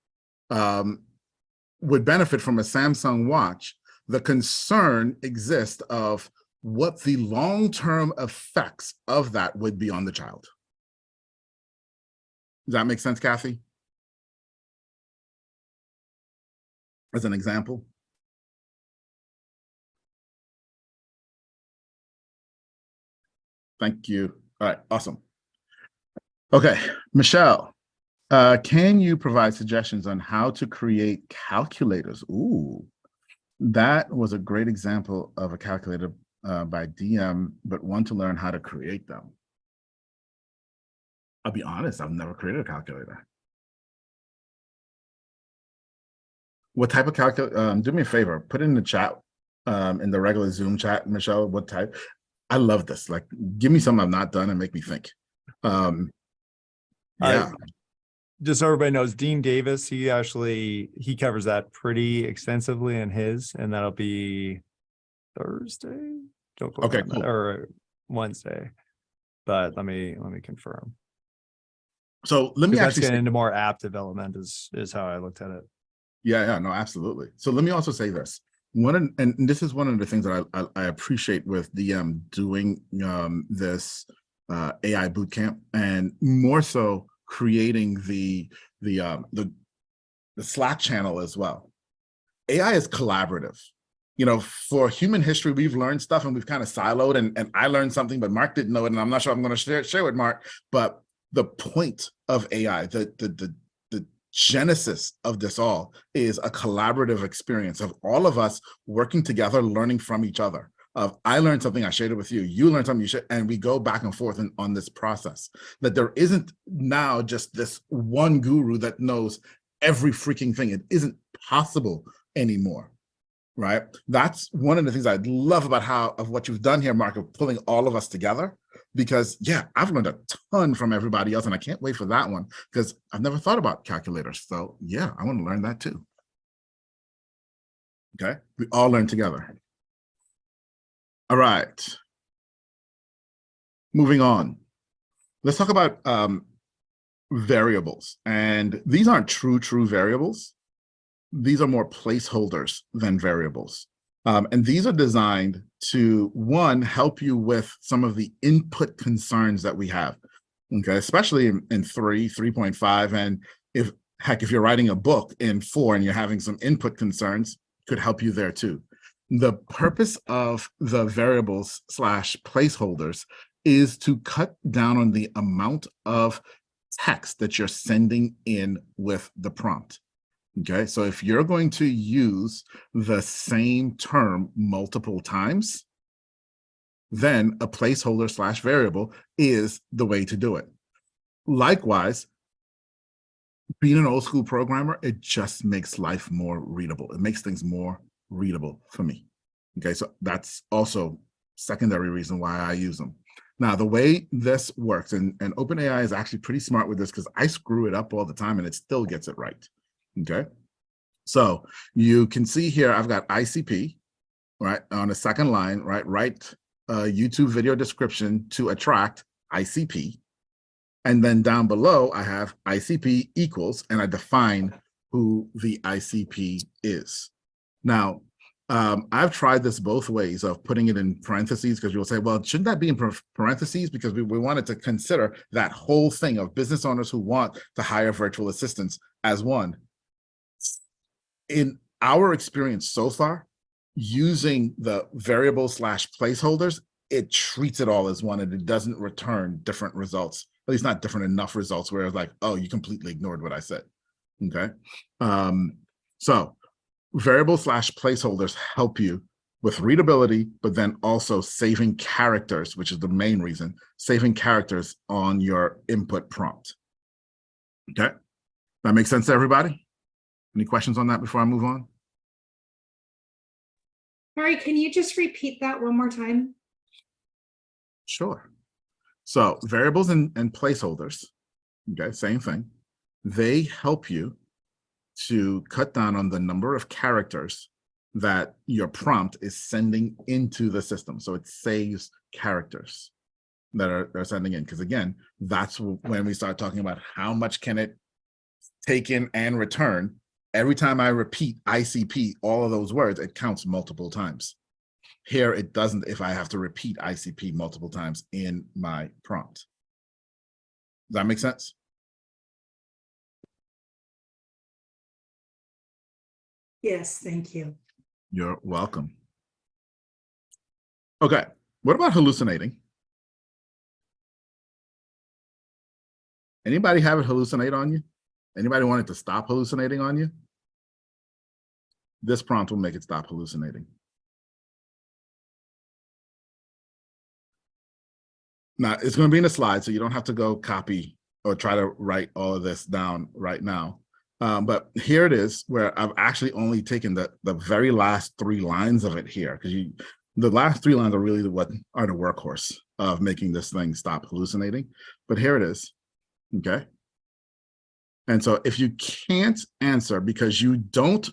Speaker 1: would benefit from a Samsung watch, the concern exists of what the long-term effects of that would be on the child. Does that make sense, Kathy? As an example. Thank you. All right, awesome. Okay, Michelle, can you provide suggestions on how to create calculators? Ooh, that was a great example of a calculator by DM, but want to learn how to create them. I'll be honest, I've never created a calculator. What type of calculator? Do me a favor, put it in the chat, in the regular Zoom chat, Michelle, what type? I love this. Like, give me something I've not done and make me think. Yeah.
Speaker 2: Just so everybody knows, Dean Davis, he covers that pretty extensively in his, and that'll be Thursday. Don't quote
Speaker 1: Okay,
Speaker 2: me on
Speaker 1: cool.
Speaker 2: that, or Wednesday. But let me confirm.
Speaker 1: So let me
Speaker 2: That's
Speaker 1: actually
Speaker 2: getting
Speaker 1: say,
Speaker 2: into more app development is how I looked at it.
Speaker 1: yeah, no, absolutely. So let me also say this. And this is one of the things that I appreciate with DM doing this AI bootcamp, and more so creating the Slack channel as well. AI is collaborative. You know, for human history, we've learned stuff and we've kind of siloed, and I learned something, but Mark didn't know it, and I'm not sure I'm going to share with Mark. But the point of AI, the genesis of this all is a collaborative experience of all of us working together, learning from each other, of I learned something, I shared it with you, you learned something, you shared, and we go back and forth on this process. That there isn't now just this one guru that knows every freaking thing. It isn't possible anymore, right? That's one of the things I love about what you've done here, Mark, of pulling all of us together. Because yeah, I've learned a ton from everybody else, and I can't wait for that one because I've never thought about calculators. So yeah, I want to learn that too. Okay, we all learn together. All right, moving on. Let's talk about variables, and these aren't true variables. These are more placeholders than variables. And these are designed to, one, help you with some of the input concerns that we have, okay, especially in 3.5. And if you're writing a book in 4 and you're having some input concerns, could help you there too. The purpose of the variables / placeholders is to cut down on the amount of text that you're sending in with the prompt. Okay, so if you're going to use the same term multiple times, then a placeholder / variable is the way to do it. Likewise, being an old school programmer, it just makes life more readable. It makes things more readable for me. Okay, so that's also secondary reason why I use them. Now, the way this works, and OpenAI is actually pretty smart with this because I screw it up all the time and it still gets it right. Okay, so you can see here, I've got ICP, right, on the second line, right, write a YouTube video description to attract ICP. And then down below, I have ICP equals, and I define who the ICP is. Now, I've tried this both ways of putting it in parentheses, because you'll say, well, shouldn't that be in parentheses? Because we wanted to consider that whole thing of business owners who want to hire virtual assistants as one. In our experience so far, using the variable / placeholders, it treats it all as one and it doesn't return different results, at least not different enough results where it's like, oh, you completely ignored what I said. Okay. So variable / placeholders help you with readability, but then also saving characters, which is the main reason, saving characters on your input prompt. Okay. That makes sense to everybody? Any questions on that before I move on?
Speaker 5: Sorry, can you just repeat that one more time?
Speaker 1: Sure. So variables and placeholders, okay, same thing. They help you to cut down on the number of characters that your prompt is sending into the system. So it saves characters that they're sending in. Because again, that's when we start talking about how much can it take in and return. Every time I repeat ICP, all of those words, it counts multiple times. Here, it doesn't if I have to repeat ICP multiple times in my prompt. Does that make sense?
Speaker 5: Yes, thank you.
Speaker 1: You're welcome. Okay, what about hallucinating? Anybody have it hallucinate on you? Anybody want it to stop hallucinating on you? This prompt will make it stop hallucinating. Now, it's going to be in the slide, so you don't have to go copy or try to write all of this down right now. But here it is, where I've actually only taken the very last 3 lines of it here, because the last 3 lines are really what are the workhorse of making this thing stop hallucinating. But here it is, okay? And so if you can't answer because you don't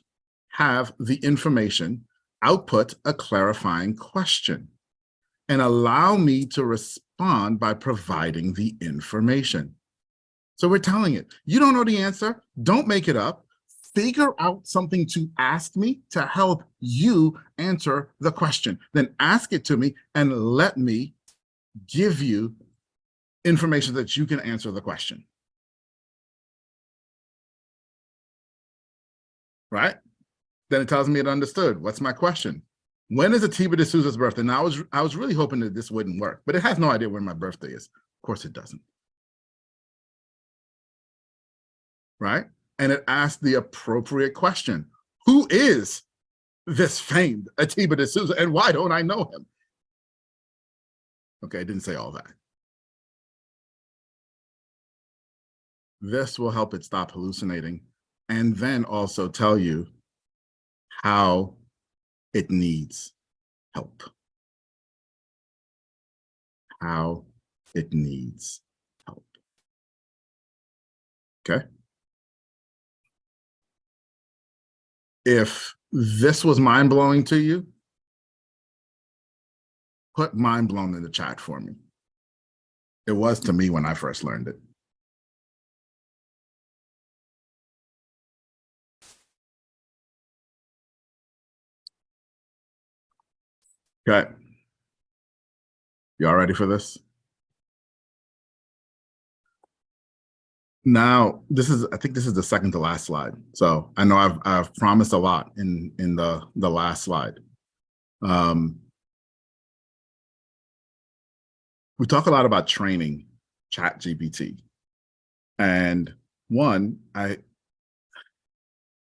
Speaker 1: have the information, output a clarifying question and allow me to respond by providing the information. So we're telling it, you don't know the answer, don't make it up, figure out something to ask me to help you answer the question. Then ask it to me and let me give you information that you can answer the question. Right? Then it tells me it understood. What's my question? When is Atiba de Souza's birthday? Now, I was really hoping that this wouldn't work, but it has no idea when my birthday is. Of course it doesn't. Right? And it asked the appropriate question. Who is this famed Atiba de Souza and why don't I know him? Okay, I didn't say all that. This will help it stop hallucinating and then also tell you how it needs help. How it needs help. Okay? If this was mind-blowing to you, put mind-blown in the chat for me. It was to me when I first learned it. Okay. Y'all ready for this? Now, I think this is the second to last slide. So I know I've promised a lot in the last slide. We talk a lot about training ChatGPT. And one, I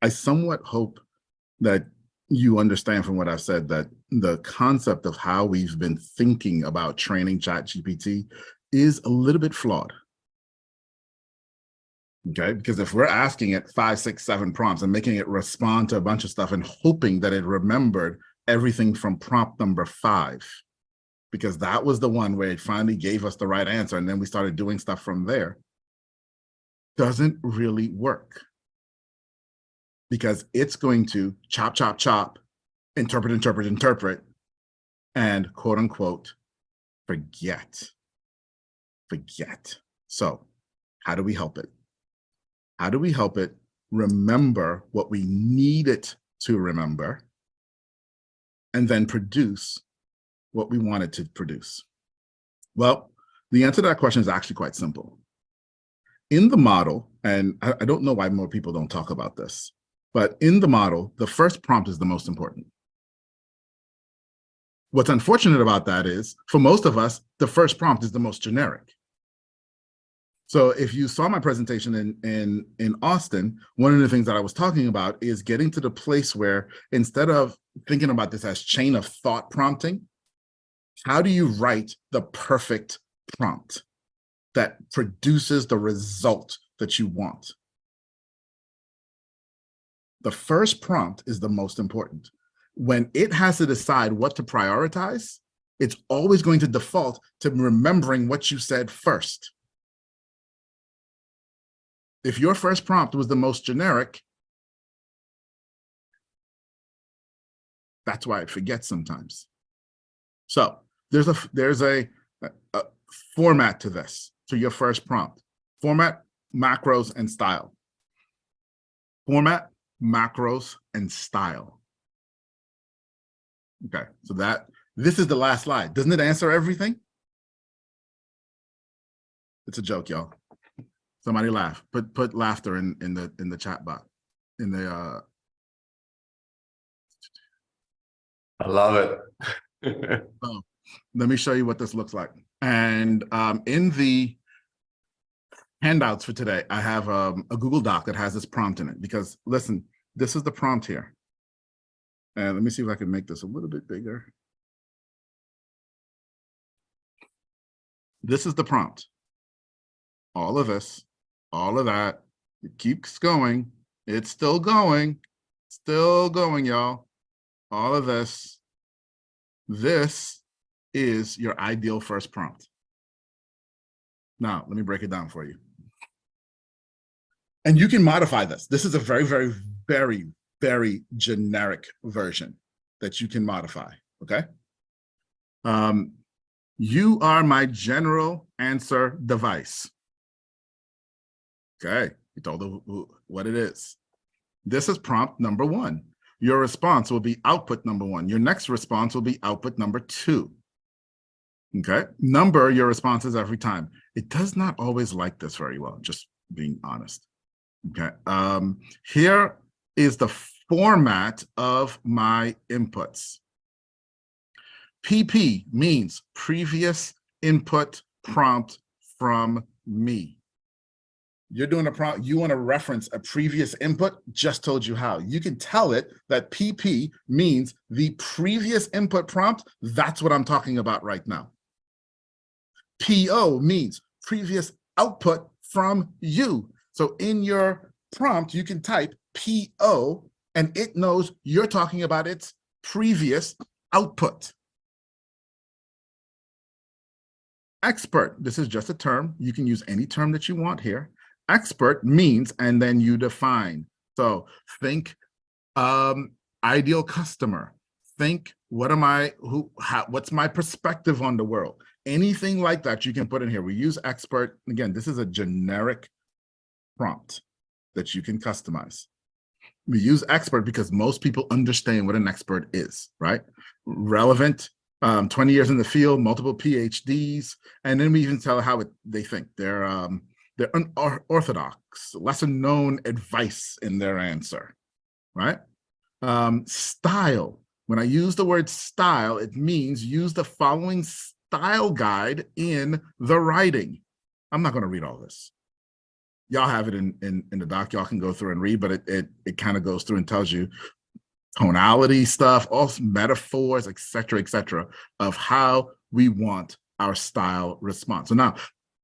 Speaker 1: somewhat hope that you understand from what I've said that the concept of how we've been thinking about training ChatGPT is a little bit flawed. Okay, because if we're asking it 5, 6, 7 prompts and making it respond to a bunch of stuff and hoping that it remembered everything from prompt number 5, because that was the one where it finally gave us the right answer and then we started doing stuff from there, doesn't really work. Because it's going to chop, chop, chop, interpret, interpret, interpret, and quote unquote, forget. So how do we help it? How do we help it remember what we need it to remember and then produce what we want it to produce? Well, the answer to that question is actually quite simple. In the model, and I don't know why more people don't talk about this, but in the model, the first prompt is the most important. What's unfortunate about that is, for most of us, the first prompt is the most generic. So if you saw my presentation in Austin, one of the things that I was talking about is getting to the place where instead of thinking about this as chain of thought prompting, how do you write the perfect prompt that produces the result that you want? The first prompt is the most important. When it has to decide what to prioritize, it's always going to default to remembering what you said first. If your first prompt was the most generic, that's why it forgets sometimes. So there's a format to this, to your first prompt. Format, macros, and style. Format, macros, and style. Okay, so this is the last slide. Doesn't it answer everything? It's a joke, y'all. Somebody laugh. Put laughter in the chat box. I
Speaker 6: love it.
Speaker 1: Oh, let me show you what this looks like. And in the handouts for today, I have a Google Doc that has this prompt in it, because listen, this is the prompt here. And let me see if I can make this a little bit bigger. This is the prompt. All of this, all of that, it keeps going. It's still going, y'all. All of this. This is your ideal first prompt. Now, let me break it down for you. And you can modify this. This is a very, very, very, very generic version that you can modify, okay? You are my general answer device. Okay, you told it what it is. This is prompt number 1. Your response will be output number 1. Your next response will be output number 2. Okay, number your responses every time. It does not always like this very well, just being honest. Okay, here is the format of my inputs. PP means previous input prompt from me. You're doing a prompt, you want to reference a previous input, just told you how. You can tell it that PP means the previous input prompt. That's what I'm talking about right now. PO means previous output from you. So in your prompt, you can type PO and it knows you're talking about its previous output. Expert, this is just a term. You can use any term that you want here. Expert means, and then you define. So think ideal customer. Think, what's my perspective on the world? Anything like that you can put in here. We use expert. Again, this is a generic prompt that you can customize. We use expert because most people understand what an expert is, right? Relevant, 20 years in the field, multiple PhDs, and then we even tell how they think. They're unorthodox, lesser known advice in their answer, right? Style. When I use the word style, it means use the following style guide in the writing. I'm not going to read all this. Y'all have it in the doc. Y'all can go through and read, but it kind of goes through and tells you tonality stuff, all metaphors, et cetera, of how we want our style response. So now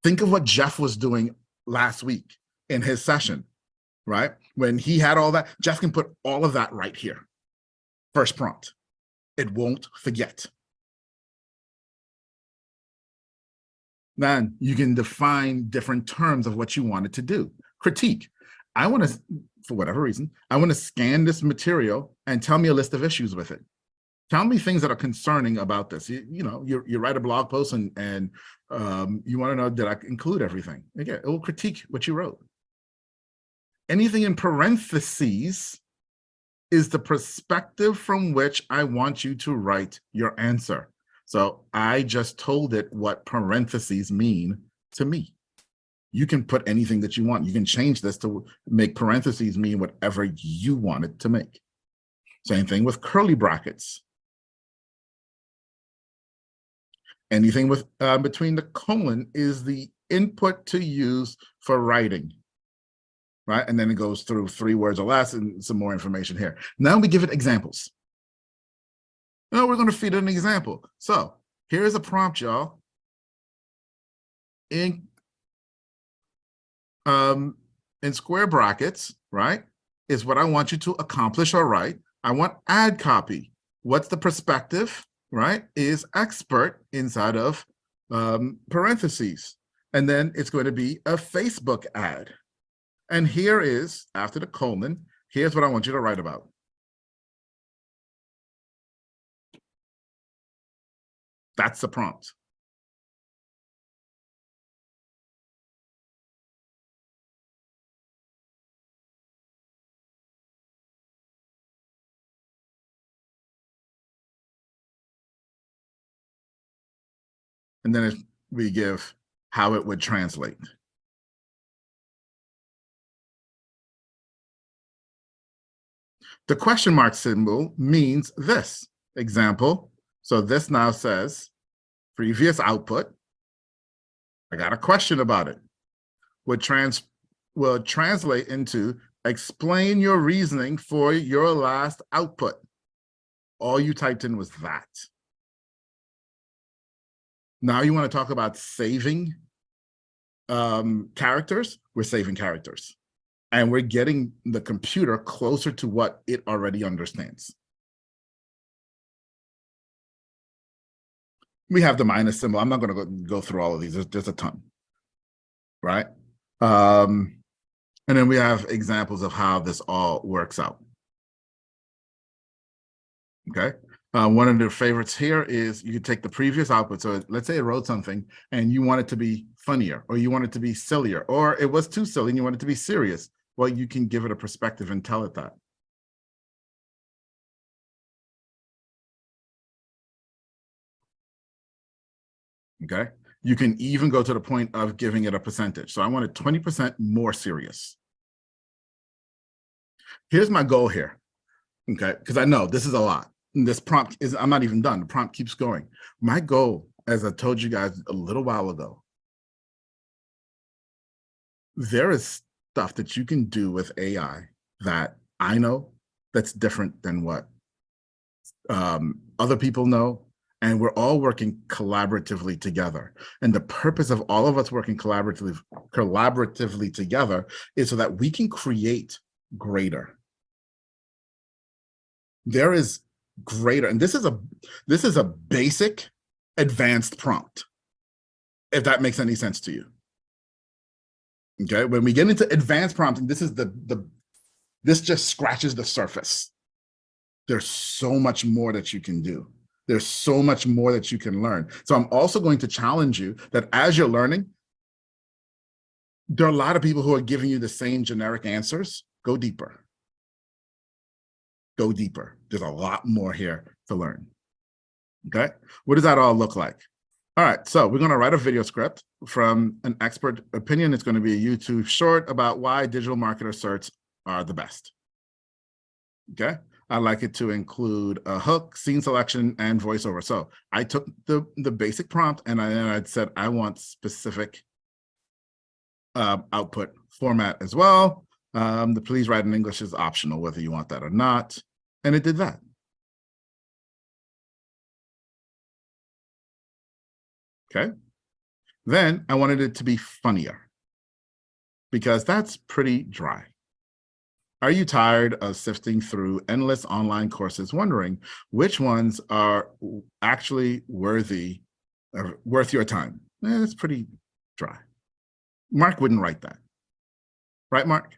Speaker 1: think of what Jeff was doing last week in his session, right? When he had all that, Jeff can put all of that right here. First prompt. It won't forget. Then you can define different terms of what you want it to do. Critique. I want to, for whatever reason, I want to scan this material and tell me a list of issues with it. Tell me things that are concerning about this. You write a blog post and you want to know, did I include everything? Again, it will critique what you wrote. Anything in parentheses is the perspective from which I want you to write your answer. So I just told it what parentheses mean to me. You can put anything that you want. You can change this to make parentheses mean whatever you want it to make. Same thing with curly brackets. Anything with between the colon is the input to use for writing, right? And then it goes through 3 words or less and some more information here. Now we give it examples. Now we're going to feed it an example. So here's a prompt, y'all. In square brackets, right, is what I want you to accomplish or write. I want ad copy. What's the perspective, right, is expert inside of parentheses. And then it's going to be a Facebook ad. And here is, after the colon, here's what I want you to write about. That's the prompt. And then we give how it would translate. The question mark symbol means this. Example. So this now says previous output. I got a question about it. Will translate into explain your reasoning for your last output. All you typed in was that. Now you want to talk about saving characters? We're saving characters. And we're getting the computer closer to what it already understands. We have the minus symbol. I'm not going to go through all of these. There's a ton, right? And then we have examples of how this all works out. Okay. One of the favorites here is you could take the previous output. So let's say it wrote something and you want it to be funnier, or you want it to be sillier, or it was too silly and you want it to be serious. Well, you can give it a perspective and tell it that. Okay. You can even go to the point of giving it a percentage. So I want it 20% more serious. Here's my goal here. Okay. Because I know this is a lot. This prompt is, I'm not even done. The prompt keeps going. My goal, as I told you guys a little while ago, there is stuff that you can do with AI that I know that's different than what other people know. And we're all working collaboratively together. And the purpose of all of us working collaboratively together is so that we can create greater. There is greater, and this is a basic advanced prompt, if that makes any sense to you. Okay, when we get into advanced prompting, this is this just scratches the surface. There's so much more that you can do. There's so much more that you can learn. So I'm also going to challenge you that as you're learning, there are a lot of people who are giving you the same generic answers. Go deeper. Go deeper. There's a lot more here to learn. Okay, what does that all look like? All right, so we're going to write a video script from an expert opinion. It's going to be a YouTube short about why digital marketer certs are the best. Okay, I'd like it to include a hook, scene selection, and voiceover. So I took the basic prompt and I said I want specific output format as well. The please write in English is optional, whether you want that or not. And it did that. Okay. Then I wanted it to be funnier because that's pretty dry. Are you tired of sifting through endless online courses, wondering which ones are actually worth your time? It's pretty dry. Mark wouldn't write that. Right, Mark?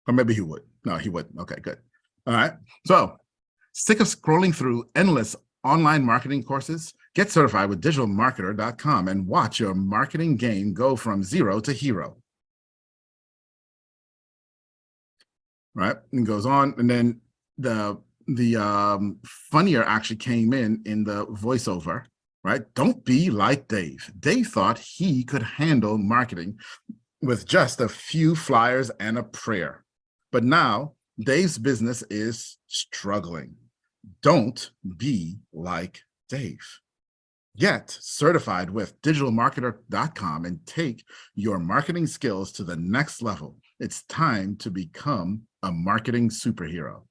Speaker 1: Or maybe he would. No, he wouldn't. Okay, good. All right. So, sick of scrolling through endless online marketing courses? Get certified with digitalmarketer.com and watch your marketing game go from 0 to hero. Right? And goes on. And then the funnier actually came in the voiceover, right? Don't be like Dave. Dave thought he could handle marketing with just a few flyers and a prayer. But now Dave's business is struggling. Don't be like Dave. Get certified with digitalmarketer.com and take your marketing skills to the next level. It's time to become a marketing superhero.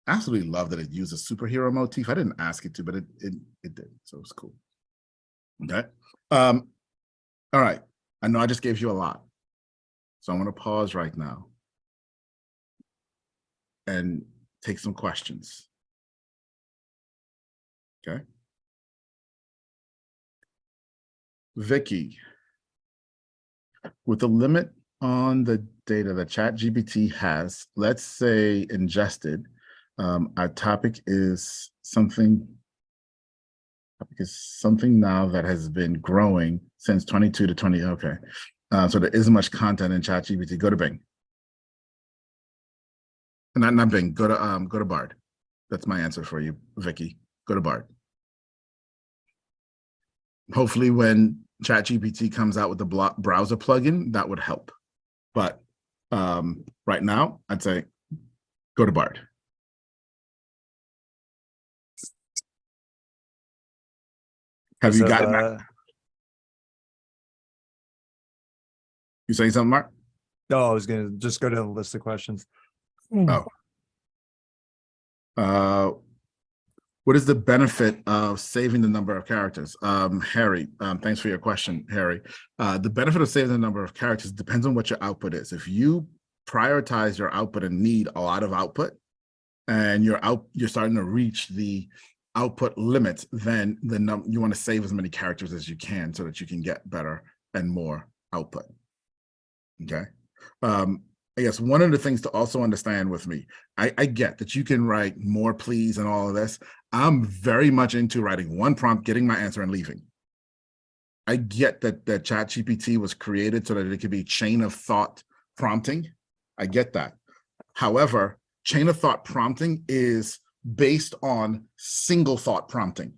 Speaker 1: I absolutely love that it used a superhero motif. I didn't ask it to, but it did. So it was cool. Okay. All right. I know I just gave you a lot. So I'm going to pause right now and take some questions. Okay. Vicky, with the limit on the data that ChatGPT has, let's say ingested, our topic is something now that has been growing since 22 to 20. Okay. So there isn't much content in ChatGPT. Go to Bing. Not Bing. Go to Bard. That's my answer for you, Vicky. Go to Bard. Hopefully, when ChatGPT comes out with the browser plugin, that would help. But right now, I'd say go to Bard. Have you got it? You saying something, Mark?
Speaker 2: No, I was going to just go to the list of questions.
Speaker 1: Oh. What is the benefit of saving the number of characters? Harry, thanks for your question, Harry. The benefit of saving the number of characters depends on what your output is. If you prioritize your output and need a lot of output, and you're starting to reach the output limits, then you want to save as many characters as you can so that you can get better and more output. Okay. I guess one of the things to also understand with me, I get that you can write more please and all of this. I'm very much into writing one prompt, getting my answer and leaving. I get that ChatGPT was created so that it could be chain of thought prompting. I get that. However, chain of thought prompting is based on single thought prompting.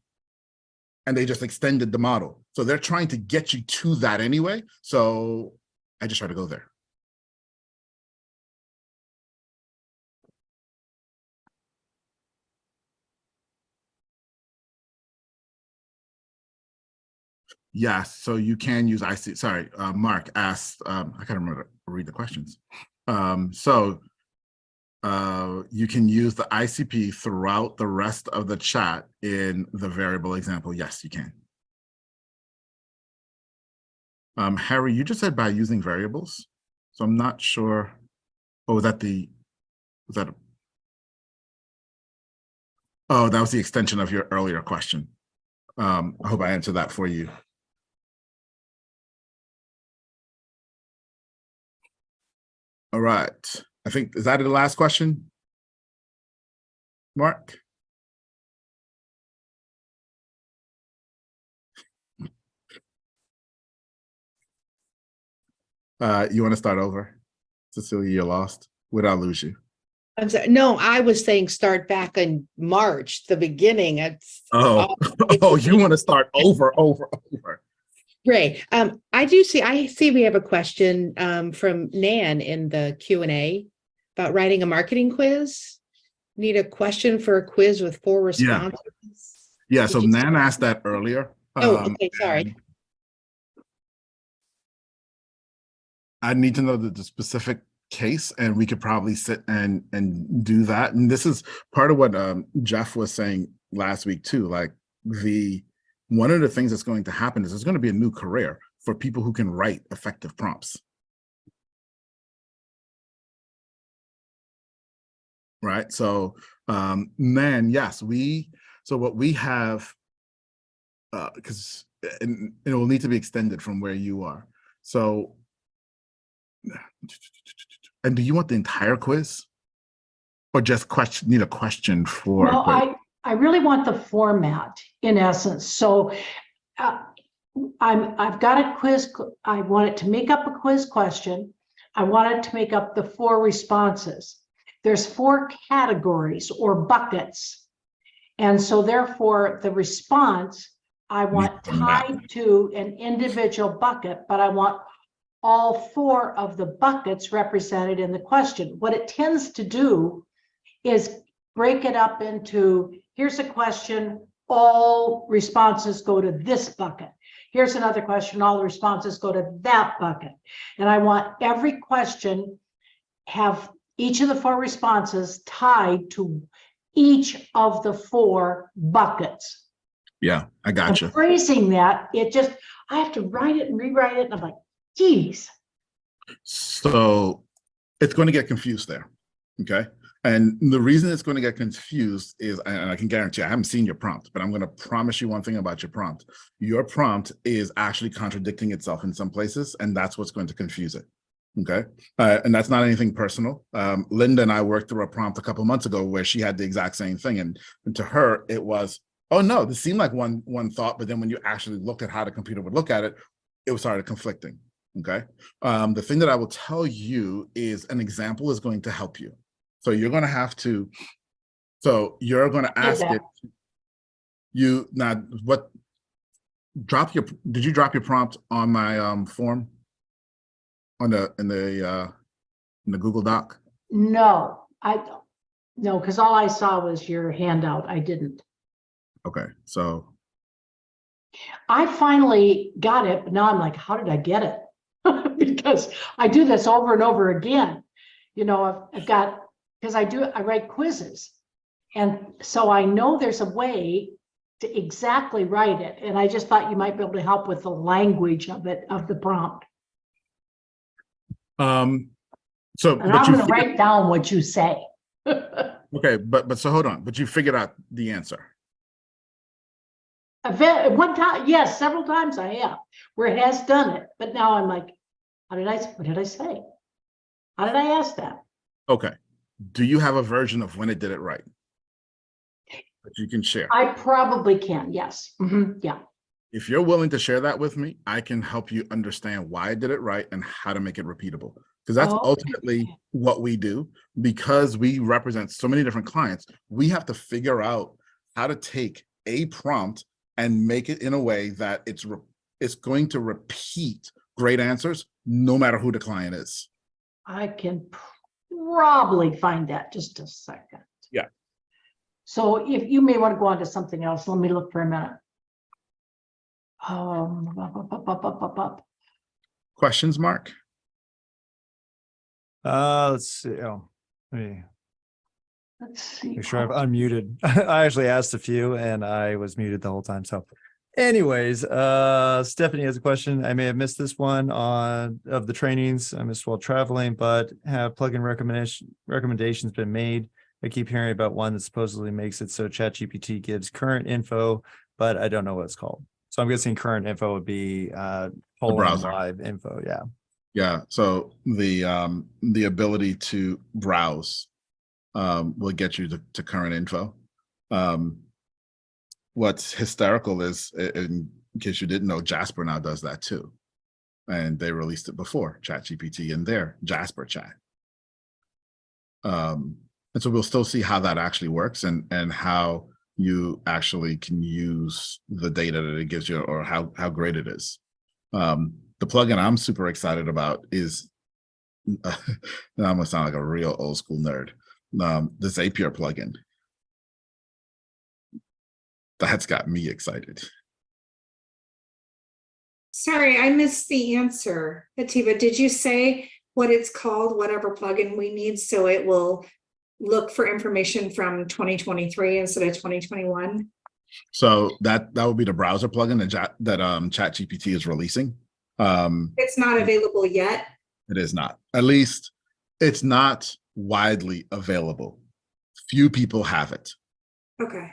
Speaker 1: And they just extended the model. So they're trying to get you to that anyway. So I just try to go there. Yes, so you can use IC. Sorry, Mark asked. I can't remember to read the questions. So you can use the ICP throughout the rest of the chat in the variable example. Yes, you can. Harry, you just said by using variables, so I'm not sure. Oh, was that oh, that was the extension of your earlier question. I hope I answered that for you. All right. I think, is that the last question? Mark? You want to start over? Cecilia, you're lost. Where'd I lose you?
Speaker 7: I'm sorry. No, I was saying start back in March, the beginning. It's
Speaker 1: Oh, oh, you want to start over.
Speaker 7: great. I see we have a question from Nan in the Q&A about writing a marketing quiz. Need a question for a quiz with 4 responses.
Speaker 1: Yeah, so Nan asked that earlier.
Speaker 7: Oh, okay, sorry.
Speaker 1: I need to know the specific case, and we could probably sit and do that. And this is part of what Jeff was saying last week too. Like one of the things that's going to happen is there's going to be a new career for people who can write effective prompts. Right. So man, yes, so what we have, because and it will need to be extended from where you are. So, and do you want the entire quiz, or just need a question for?
Speaker 4: No, I really want the format in essence. So I've got a quiz. I want it to make up a quiz question. I want it to make up the 4 responses. There's 4 categories or buckets. And so therefore the response I want tied to an individual bucket, but I want all 4 of the buckets represented in the question. What it tends to do is break it up into, here's a question, all responses go to this bucket. Here's another question, all the responses go to that bucket. And I want every question have each of the 4 responses tied to each of the 4 buckets.
Speaker 1: Yeah, I got you.
Speaker 4: Phrasing that, I have to write it and rewrite it. And I'm like, geez.
Speaker 1: So it's going to get confused there. Okay. And the reason it's going to get confused is, and I can guarantee I haven't seen your prompt, but I'm going to promise you one thing about your prompt. Your prompt is actually contradicting itself in some places, and that's what's going to confuse it. Okay. And that's not anything personal. Linda and I worked through a prompt a couple of months ago where she had the exact same thing. And to her, it was, oh no, this seemed like one thought, but then when you actually look at how the computer would look at it, it was started conflicting. Okay. The thing that I will tell you is an example is going to help you. So you're going to have to, you're going to ask it, did you drop your prompt on my form on in the Google Doc?
Speaker 4: No, no, because all I saw was your handout. I didn't.
Speaker 1: Okay, so.
Speaker 4: I finally got it, but now I'm like, how did I get it? Because I do this over and over again. You know, I've got, because I write quizzes. And so I know there's a way to exactly write it. And I just thought you might be able to help with the language of it, of the prompt. And I'm going to write down what you say.
Speaker 1: Okay, but so hold on, but you figured out the answer.
Speaker 4: One time, yes, several times I have, where it has done it. But now I'm like, what did I say? How did I ask that?
Speaker 1: Okay. Do you have a version of when it did it right that you can share?
Speaker 4: I probably can, yes. Yeah.
Speaker 1: If you're willing to share that with me, I can help you understand why I did it right and how to make it repeatable. Because that's ultimately what we do. Because we represent so many different clients, we have to figure out how to take a prompt and make it in a way that it's going to repeat great answers, no matter who the client is.
Speaker 4: I can probably find that. Just a second.
Speaker 1: Yeah.
Speaker 4: So if you may want to go on to something else, let me look for a minute.
Speaker 1: Questions, Mark?
Speaker 2: Let's see. Oh,
Speaker 4: Let's see.
Speaker 2: Make sure I've unmuted. I actually asked a few and I was muted the whole time. So anyways, Stephanie has a question. I may have missed this one of the trainings. I missed while traveling, but have plugin recommendations been made? I keep hearing about one that supposedly makes it so ChatGPT gives current info, but I don't know what it's called. So I'm guessing current info would be polling
Speaker 1: browser.
Speaker 2: live info. Yeah.
Speaker 1: Yeah, so the ability to browse will get you to current info. What's hysterical is, in case you didn't know, Jasper now does that too. And they released it before, ChatGPT in their Jasper chat. And so we'll still see how that actually works and how you actually can use the data that it gives you, or how great it is. The plugin I'm super excited about is, I'm gonna sound like a real old school nerd, the Zapier plugin. That's got me excited.
Speaker 5: Sorry, I missed the answer. Ativa, did you say what it's called, whatever plugin we need, so it will look for information from 2023 instead of 2021?
Speaker 1: So that would be the browser plugin that ChatGPT is releasing.
Speaker 5: It's not available yet.
Speaker 1: It is not. At least it's not widely available. Few people have it.
Speaker 5: Okay.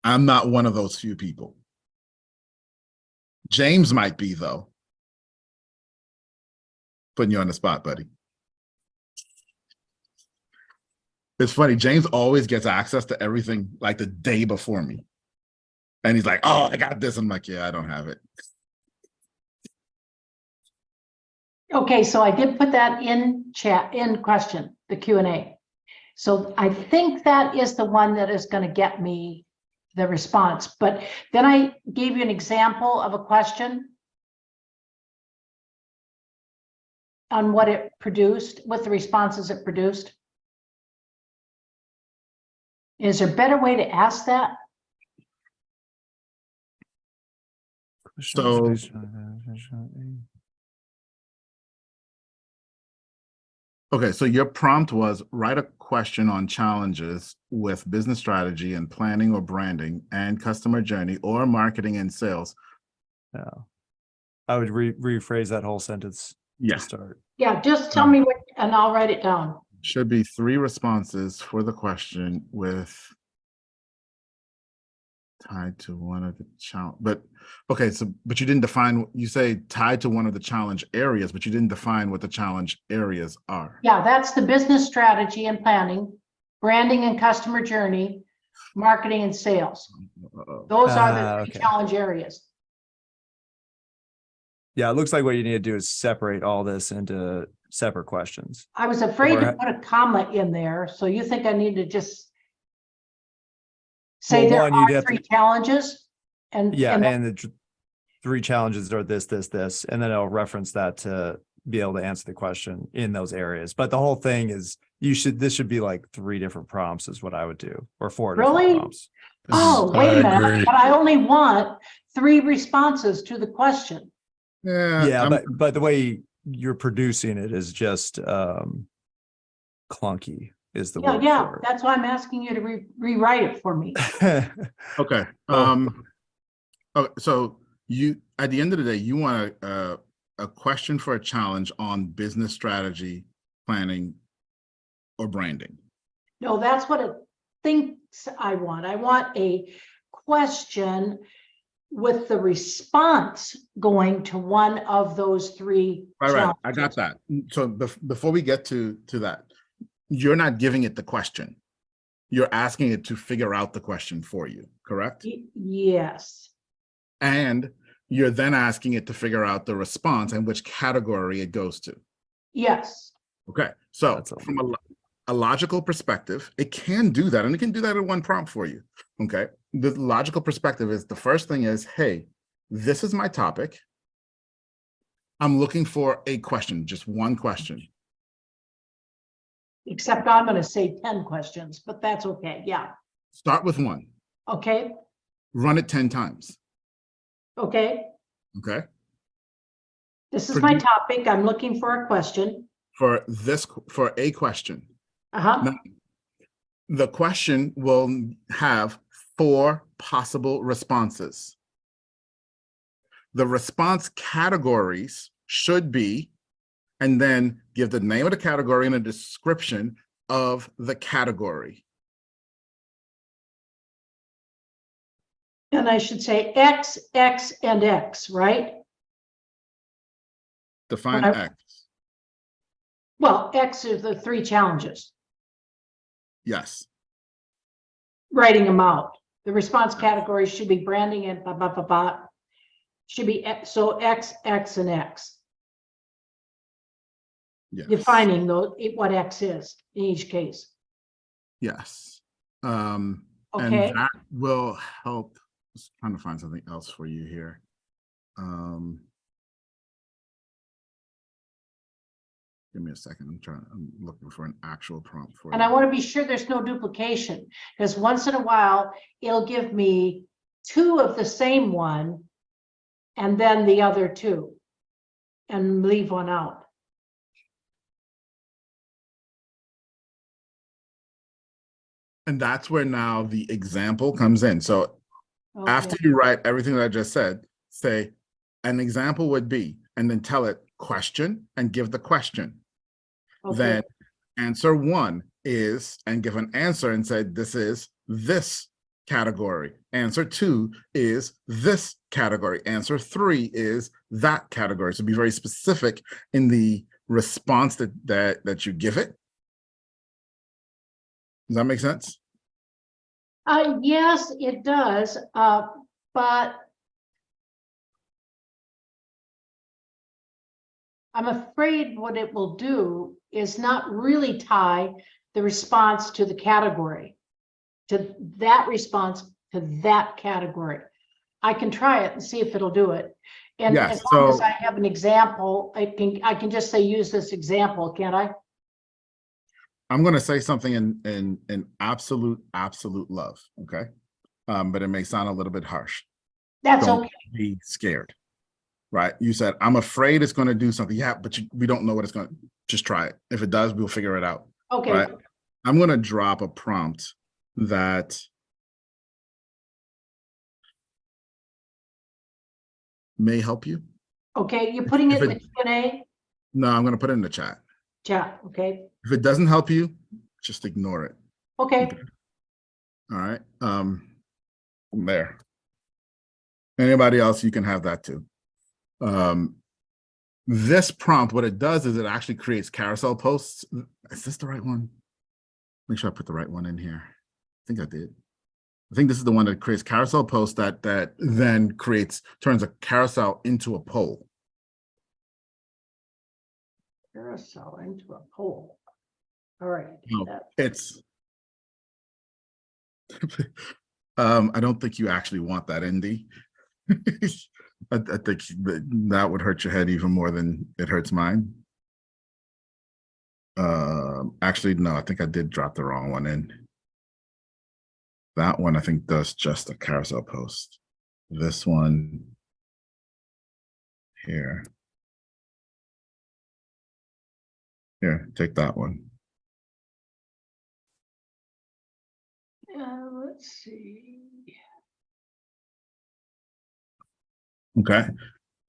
Speaker 1: I'm not one of those few people. James might be, though. Putting you on the spot, buddy. It's funny, James always gets access to everything like the day before me. And he's like, oh, I got this. I'm like, yeah, I don't have it.
Speaker 4: Okay, so I did put that in chat, in question, the Q&A. So I think that is the one that is going to get me the response. But then I gave you an example of a question on what it produced, what the responses it produced. Is there a better way to ask that?
Speaker 1: So- Okay, so your prompt was write a question on challenges with business strategy and planning or branding and customer journey or marketing and sales.
Speaker 2: Yeah. I would rephrase that whole sentence to
Speaker 1: Yeah,
Speaker 2: start.
Speaker 4: Yeah, just tell me what, and I'll write it down.
Speaker 1: should be 3 responses for the question with tied to one of the challenge. But okay, so but you didn't define. You say tied to one of the challenge areas, but you didn't define what the challenge areas are.
Speaker 4: Yeah, that's the business strategy and planning, branding and customer journey, marketing and sales.
Speaker 1: Uh-oh.
Speaker 4: Those are the
Speaker 2: Okay.
Speaker 4: challenge areas.
Speaker 2: Yeah, it looks like what you need to do is separate all this into separate questions.
Speaker 4: I was afraid to
Speaker 2: Or-
Speaker 4: put a comma in there, so you think I need to just say
Speaker 2: Well,
Speaker 4: there
Speaker 2: one, you'd
Speaker 4: are
Speaker 2: have
Speaker 4: 3
Speaker 2: to-
Speaker 4: challenges? And
Speaker 2: Yeah,
Speaker 4: and
Speaker 2: and the 3 challenges are this, and then it'll reference that to be able to answer the question in those areas. But the whole thing is this should be like 3 different prompts is what I would do, or 4 different
Speaker 4: Really?
Speaker 2: prompts.
Speaker 4: oh, wait a
Speaker 6: I
Speaker 4: minute,
Speaker 6: agree.
Speaker 4: but I only want 3 responses to the question.
Speaker 2: Yeah,
Speaker 1: I'm-
Speaker 2: but the way you're producing it is just clunky is the word
Speaker 4: Yeah,
Speaker 2: for
Speaker 4: that's why I'm asking you to rewrite it for me.
Speaker 2: it.
Speaker 1: okay.
Speaker 2: Oh.
Speaker 1: Oh, so you at the end of the day, you want a question for a challenge on business strategy, planning, or branding.
Speaker 4: No, that's what it thinks I want. I want a question with the response going to one of those 3
Speaker 1: Right, I got
Speaker 4: challenges.
Speaker 1: that. So before we get to that, you're not giving it the question. You're asking it to figure out the question for you, correct?
Speaker 4: Yes,
Speaker 1: And you're then asking it to figure out the response and which category it goes to.
Speaker 4: yes.
Speaker 1: Okay, so
Speaker 2: That's a-
Speaker 1: from a logical perspective, it can do that, and it can do that in one prompt for you. Okay, the logical perspective is the first thing is, hey, this is my topic. I'm looking for a question, just one question.
Speaker 4: Except I'm going to say 10 questions, but that's okay. Yeah.
Speaker 1: Start with one,
Speaker 4: Okay.
Speaker 1: run it 10 times.
Speaker 4: Okay.
Speaker 1: Okay,
Speaker 4: This is my
Speaker 1: Produce-
Speaker 4: topic. I'm looking for a question.
Speaker 1: for a question.
Speaker 4: Uh-huh.
Speaker 1: Now, the question will have 4 possible responses. The response categories should be, and then give the name of the category and a description of the category.
Speaker 4: And I should say X, X, and X, right?
Speaker 1: Define
Speaker 4: Right.
Speaker 1: X.
Speaker 4: Well, X is the 3 challenges,
Speaker 1: Yes.
Speaker 4: writing them out. The response categories should be branding and blah, blah, blah, blah. Should be, so X, X, and X.
Speaker 1: Yes.
Speaker 4: Defining what X is in each case.
Speaker 1: Yes.
Speaker 4: Okay.
Speaker 1: And that will help. Just trying to find something else for you here. Give me a second. I'm looking for an actual prompt for
Speaker 4: And
Speaker 1: you.
Speaker 4: I want to be sure there's no duplication, because once in a while, it'll give me 2 of the same one and then the other 2 and leave one out.
Speaker 1: And that's where now the example comes in. So
Speaker 4: Okay.
Speaker 1: after you write everything that I just said, say an example would be, and then tell it question and give the question.
Speaker 4: Okay.
Speaker 1: Then answer 1 is, and give an answer and say, this is this category. Answer 2 is this category. Answer 3 is that category. So be very specific in the response that you give it. Does that make sense?
Speaker 4: Yes, it does, but I'm afraid what it will do is not really tie the response to the category, to that response to that category. I can try it and see if it'll do it. And
Speaker 1: Yes,
Speaker 4: as long as
Speaker 1: so-
Speaker 4: I have an example, I can just say, use this example, can't I?
Speaker 1: I'm going to say something in absolute love, okay? But it may sound a little bit harsh.
Speaker 4: That's
Speaker 1: Don't
Speaker 4: okay.
Speaker 1: be scared, right? You said, I'm afraid it's going to do something. Yeah, but we don't know what it's going to, just try it. If it does, we'll figure it out,
Speaker 4: Okay.
Speaker 1: right? I'm going to drop a prompt that may help you.
Speaker 4: Okay, you're putting it
Speaker 1: If
Speaker 4: in
Speaker 1: it-
Speaker 4: the Q&A
Speaker 1: No, I'm going to put it in the chat.
Speaker 4: chat, okay?
Speaker 1: If it doesn't help you, just ignore it.
Speaker 4: Okay,
Speaker 1: All right. There. Anybody else, you can have that too. This prompt, what it does is it actually creates carousel posts. Is this the right one? Make sure I put the right one in here. I think I did. I think this is the one that creates carousel posts that then turns a carousel into a poll.
Speaker 4: carousel into a poll. All right.
Speaker 1: No,
Speaker 4: that-
Speaker 1: it's I don't think you actually want that, Indy. I think that would hurt your head even more than it hurts mine. Actually, no, I think I did drop the wrong one in. That one, I think, does just a carousel post. This one here. Here, take that one.
Speaker 4: let's see.
Speaker 1: Okay.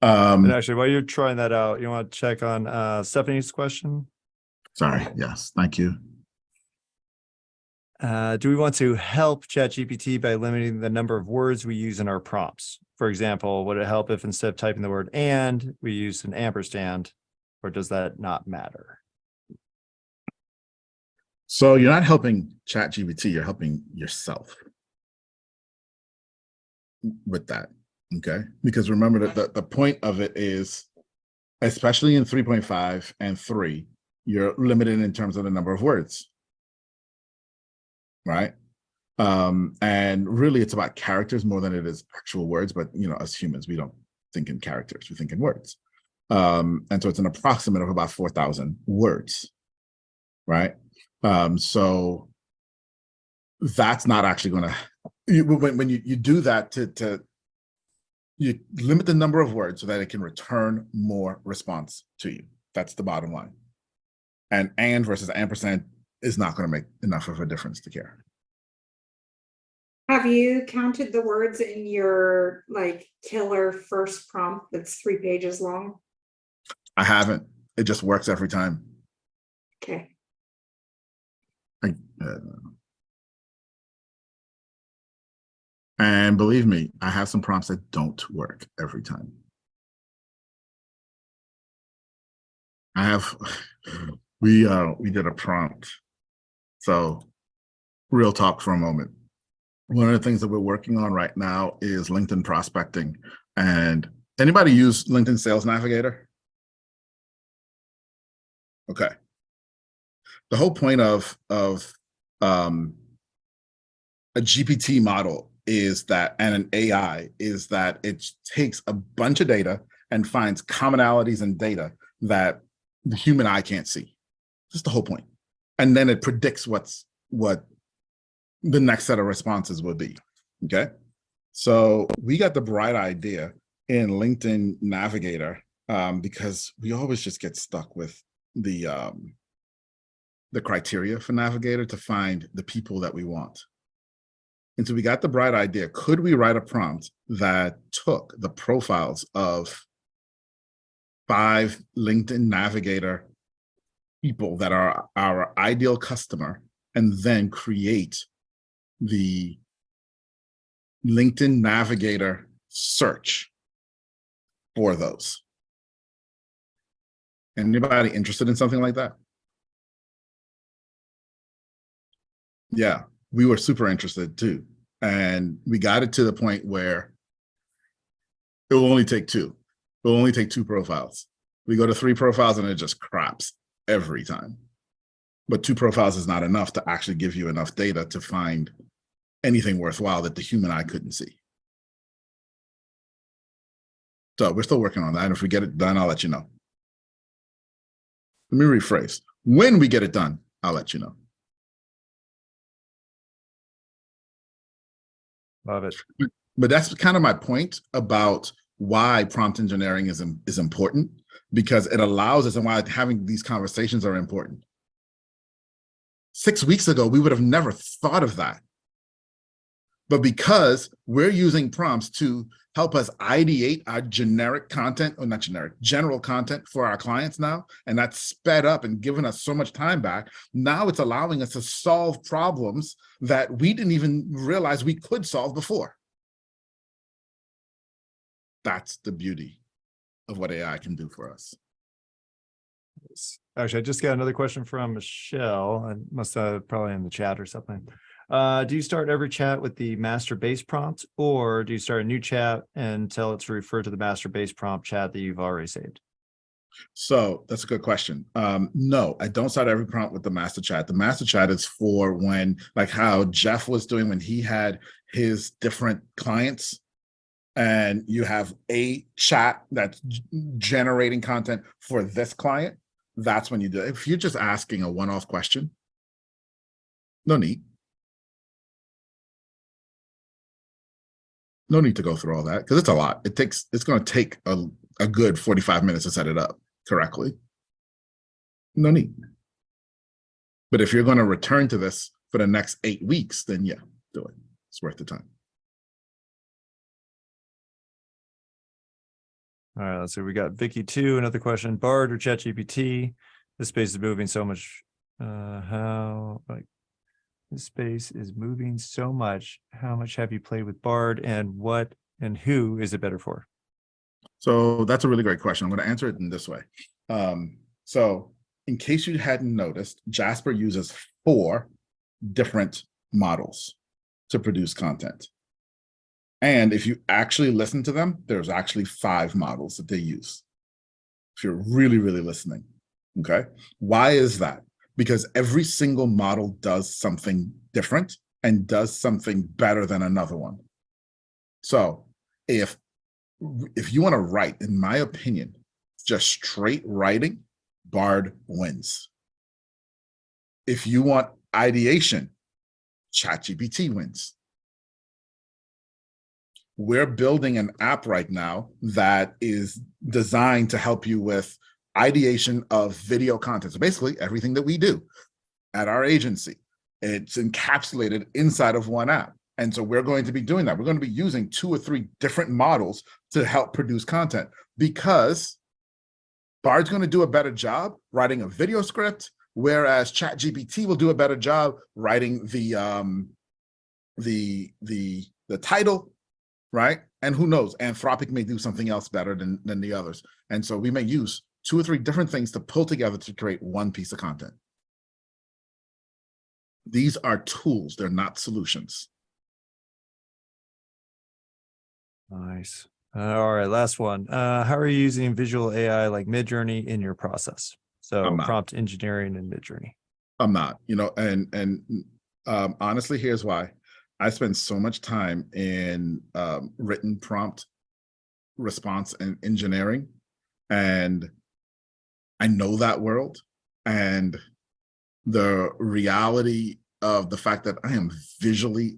Speaker 2: And actually, while you're trying that out, you want to check on Stephanie's question?
Speaker 1: Sorry. Yes. Thank you.
Speaker 2: Do we want to help ChatGPT by limiting the number of words we use in our prompts? For example, would it help if instead of typing the word "and" we use an ampersand, or does that not matter?
Speaker 1: So you're not helping ChatGPT, you're helping yourself with that. Okay. Because remember that the point of it is, especially in 3.5 and 3, you're limited in terms of the number of words. Right. And really it's about characters more than it is actual words. But you know, as humans, we don't think in characters, we think in words. And so it's an approximate of about 4,000 words. Right. So that's not actually going to, when you do that you limit the number of words so that it can return more response to you. That's the bottom line. And versus ampersand is not going to make enough of a difference to care.
Speaker 5: Have you counted the words in your like killer first prompt that's 3 pages long?
Speaker 1: I haven't. It just works every time.
Speaker 5: Okay.
Speaker 1: I, and believe me, I have some prompts that don't work every time. I have, we did a prompt. So real talk for a moment. One of the things that we're working on right now is LinkedIn prospecting. And anybody use LinkedIn Sales Navigator? Okay. The whole point of a GPT model is that, and an AI is that it takes a bunch of data and finds commonalities in data that the human eye can't see. Just the whole point. And then it predicts what the next set of responses will be. Okay. So we got the bright idea in LinkedIn Navigator because we always just get stuck with the criteria for Navigator to find the people that we want. And so we got the bright idea. Could we write a prompt that took the profiles of 5 LinkedIn Navigator people that are our ideal customer and then create the LinkedIn Navigator search for those? Anybody interested in something like that? Yeah, we were super interested too. And we got it to the point where it will only take 2. It will only take 2 profiles. We go to 3 profiles and it just craps every time. But 2 profiles is not enough to actually give you enough data to find anything worthwhile that the human eye couldn't see. So we're still working on that. And if we get it done, I'll let you know. Let me rephrase. When we get it done, I'll let you know.
Speaker 2: Love it.
Speaker 1: But that's kind of my point about why prompt engineering is important, because it allows us, and why having these conversations are important. 6 weeks ago, we would have never thought of that. But because we're using prompts to help us ideate our generic content, or not generic, general content for our clients now, and that's sped up and given us so much time back, now it's allowing us to solve problems that we didn't even realize we could solve before. That's the beauty of what AI can do for us.
Speaker 2: Actually, I just got another question from Michelle. I must have probably in the chat or something. Do you start every chat with the master base prompt, or do you start a new chat and tell it to refer to the master base prompt chat that you've already saved?
Speaker 1: So that's a good question. No, I don't start every prompt with the master chat. The master chat is for when, like how Jeff was doing when he had his different clients, and you have a chat that's generating content for this client. That's when you do it. If you're just asking a one-off question, no need. No need to go through all that, because it's a lot. It's going to take a good 45 minutes to set it up correctly. No need. But if you're going to return to this for the next 8 weeks, then yeah, do it. It's worth the time.
Speaker 2: All right, let's see. We got Vicky 2, another question. Bard or ChatGPT? This space is moving so much. This space is moving so much. How much have you played with Bard, and what and who is it better for?
Speaker 1: So that's a really great question. I'm going to answer it in this way. So in case you hadn't noticed, Jasper uses 4 different models to produce content. And if you actually listen to them, there's actually 5 models that they use. If you're really, really listening, okay? Why is that? Because every single model does something different and does something better than another one. So if you want to write, in my opinion, just straight writing, Bard wins. If you want ideation, ChatGPT wins. We're building an app right now that is designed to help you with ideation of video content. So basically everything that we do. at our agency. It's encapsulated inside of one app. And so we're going to be doing that. We're going to be using 2 or 3 different models to help produce content, because Bard's going to do a better job writing a video script, whereas ChatGPT will do a better job writing the title, right? And who knows, Anthropic may do something else better than the others. And so we may use 2 or 3 different things to pull together to create one piece of content. These are tools, they're not solutions.
Speaker 2: Nice. All right, last one. How are you using visual AI like Midjourney in your process? So
Speaker 1: I'm not.
Speaker 2: prompt engineering and Midjourney.
Speaker 1: I'm not, honestly, here's why. I spend so much time in written prompt response and engineering, and I know that world, and the reality of the fact that I am visually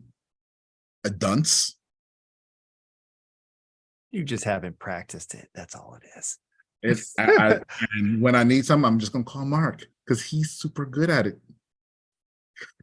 Speaker 1: a dunce.
Speaker 2: You just haven't practiced it. That's all it is.
Speaker 1: It's and when I need something, I'm just gonna call Mark because he's super good at it.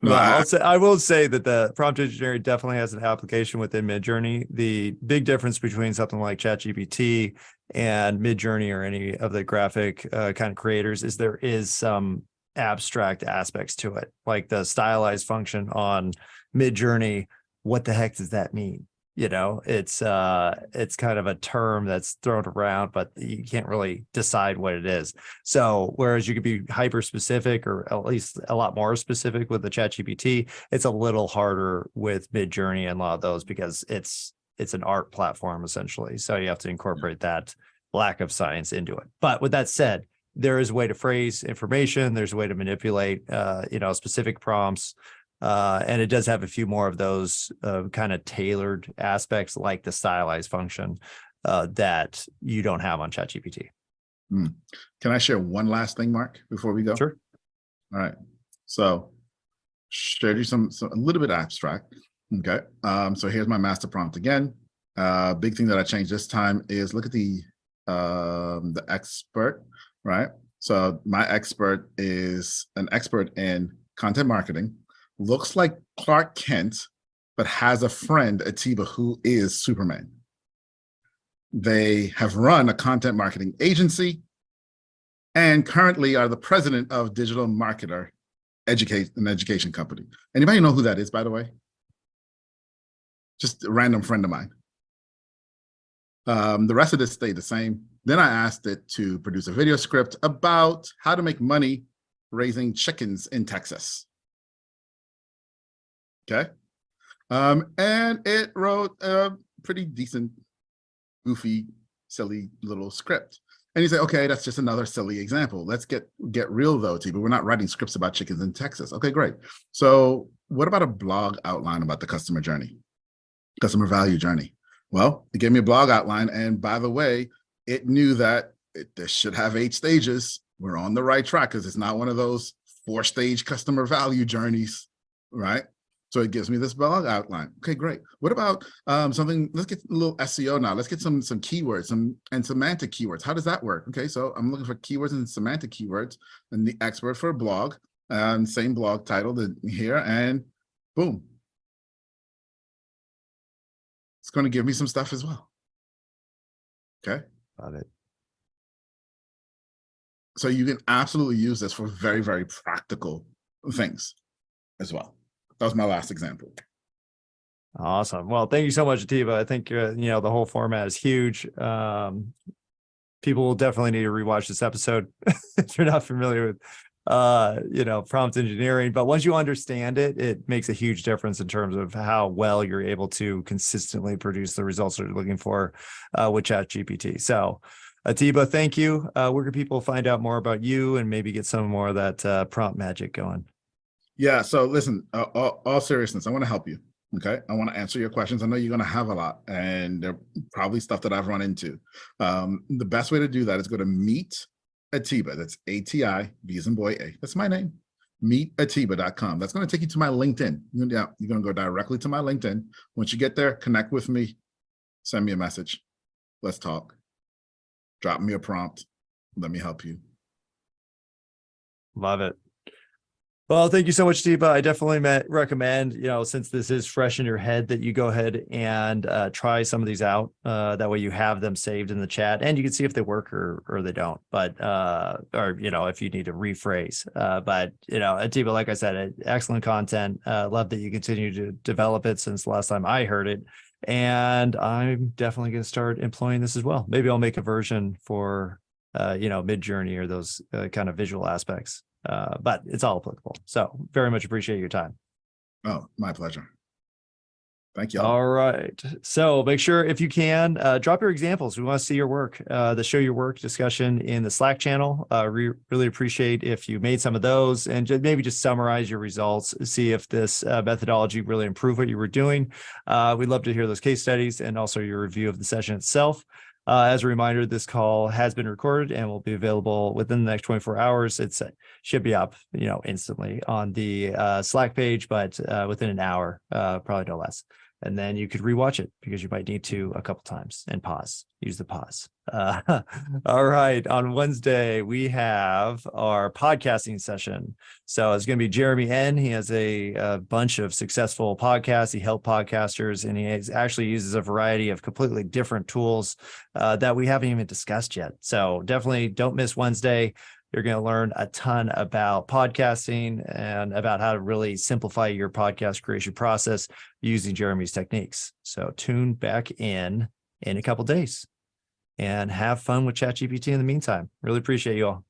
Speaker 1: No,
Speaker 2: Well, I will say that the prompt engineering definitely has an application within Midjourney. The big difference between something like ChatGPT and Midjourney or any of the graphic kind of creators is there is some abstract aspects to it, like the stylized function on Midjourney. What the heck does that mean? It's kind of a term that's thrown around, but you can't really decide what it is. So whereas you could be hyper specific, or at least a lot more specific with the ChatGPT, it's a little harder with Midjourney and a lot of those, because it's an art platform essentially. So you have to incorporate that lack of science into it. But with that said, there is a way to phrase information. There's a way to manipulate, specific prompts. And it does have a few more of those kind of tailored aspects, like the stylized function that you don't have on ChatGPT.
Speaker 1: Can I share one last thing, Mark, before we go?
Speaker 2: Sure.
Speaker 1: All right. So shared you some a little bit abstract. Okay. So here's my master prompt again. Big thing that I changed this time is look at the expert, right? So my expert is an expert in content marketing. Looks like Clark Kent, but has a friend, Atiba, who is Superman. They have run a content marketing agency and currently are the president of Digital Marketer, an education company. Anybody know who that is, by the way? Just a random friend of mine. The rest of this stayed the same. Then I asked it to produce a video script about how to make money raising chickens in Texas. Okay. And it wrote a pretty decent, goofy, silly little script. And you say, okay, that's just another silly example. Let's get real though, T, but we're not writing scripts about chickens in Texas. Okay, great. So what about a blog outline about the customer journey, customer value journey? Well, it gave me a blog outline. And by the way, it knew that this should have 8 stages. We're on the right track because it's not one of those 4-stage customer value journeys, right? So it gives me this blog outline. Okay, great. What about something? Let's get a little SEO now. Let's get some keywords, and semantic keywords. How does that work? Okay, so I'm looking for keywords and semantic keywords, and the expert for a blog, same blog title here, and boom. It's going to give me some stuff as well. Okay.
Speaker 2: Got it.
Speaker 1: So you can absolutely use this for very, very practical things as well. That was my last example.
Speaker 2: Awesome. Well, thank you so much, Atiba. I think, the whole format is huge. People will definitely need to rewatch this episode if you're not familiar with, prompt engineering. But once you understand it, it makes a huge difference in terms of how well you're able to consistently produce the results that you're looking for with ChatGPT. So, Atiba, thank you. Where can people find out more about you and maybe get some more of that prompt magic going?
Speaker 1: Yeah, so listen, all seriousness, I want to help you, okay? I want to answer your questions. I know you're going to have a lot, and they're probably stuff that I've run into. The best way to do that is go to Meet Atiba. That's ATI, B as in boy, A. That's my name, meetatiba.com. That's going to take you to my LinkedIn. You're going to go directly to my LinkedIn. Once you get there, connect with me, send me a message. Let's talk. Drop me a prompt. Let me help you.
Speaker 2: Love it. Well, thank you so much, Tiba. I definitely recommend, since this is fresh in your head, that you go ahead and try some of these out. That way you have them saved in the chat and you can see if they work or they don't. But if you need to rephrase. Atiba, like I said, excellent content. Love that you continue to develop it since the last time I heard it. And I'm definitely going to start employing this as well. Maybe I'll make a version for Midjourney or those kind of visual aspects. But it's all applicable. So very much appreciate your time.
Speaker 1: Oh, my pleasure. Thank you.
Speaker 2: All right. So make sure if you can drop your examples. We want to see your work, the show your work discussion in the Slack channel. Really appreciate if you made some of those and maybe just summarize your results, see if this methodology really improved what you were doing. We'd love to hear those case studies and also your review of the session itself. As a reminder, this call has been recorded and will be available within the next 24 hours. It should be up, instantly on the Slack page, but within an hour, probably no less. And then you could rewatch it because you might need to a couple times and pause, use the pause. All right. On Wednesday, we have our podcasting session. So it's going to be Jeremy N. He has a bunch of successful podcasts. He helped podcasters and he actually uses a variety of completely different tools that we haven't even discussed yet. So definitely don't miss Wednesday. You're going to learn a ton about podcasting and about how to really simplify your podcast creation process using Jeremy's techniques. So tune back in a couple days and have fun with ChatGPT in the meantime. Really appreciate you all.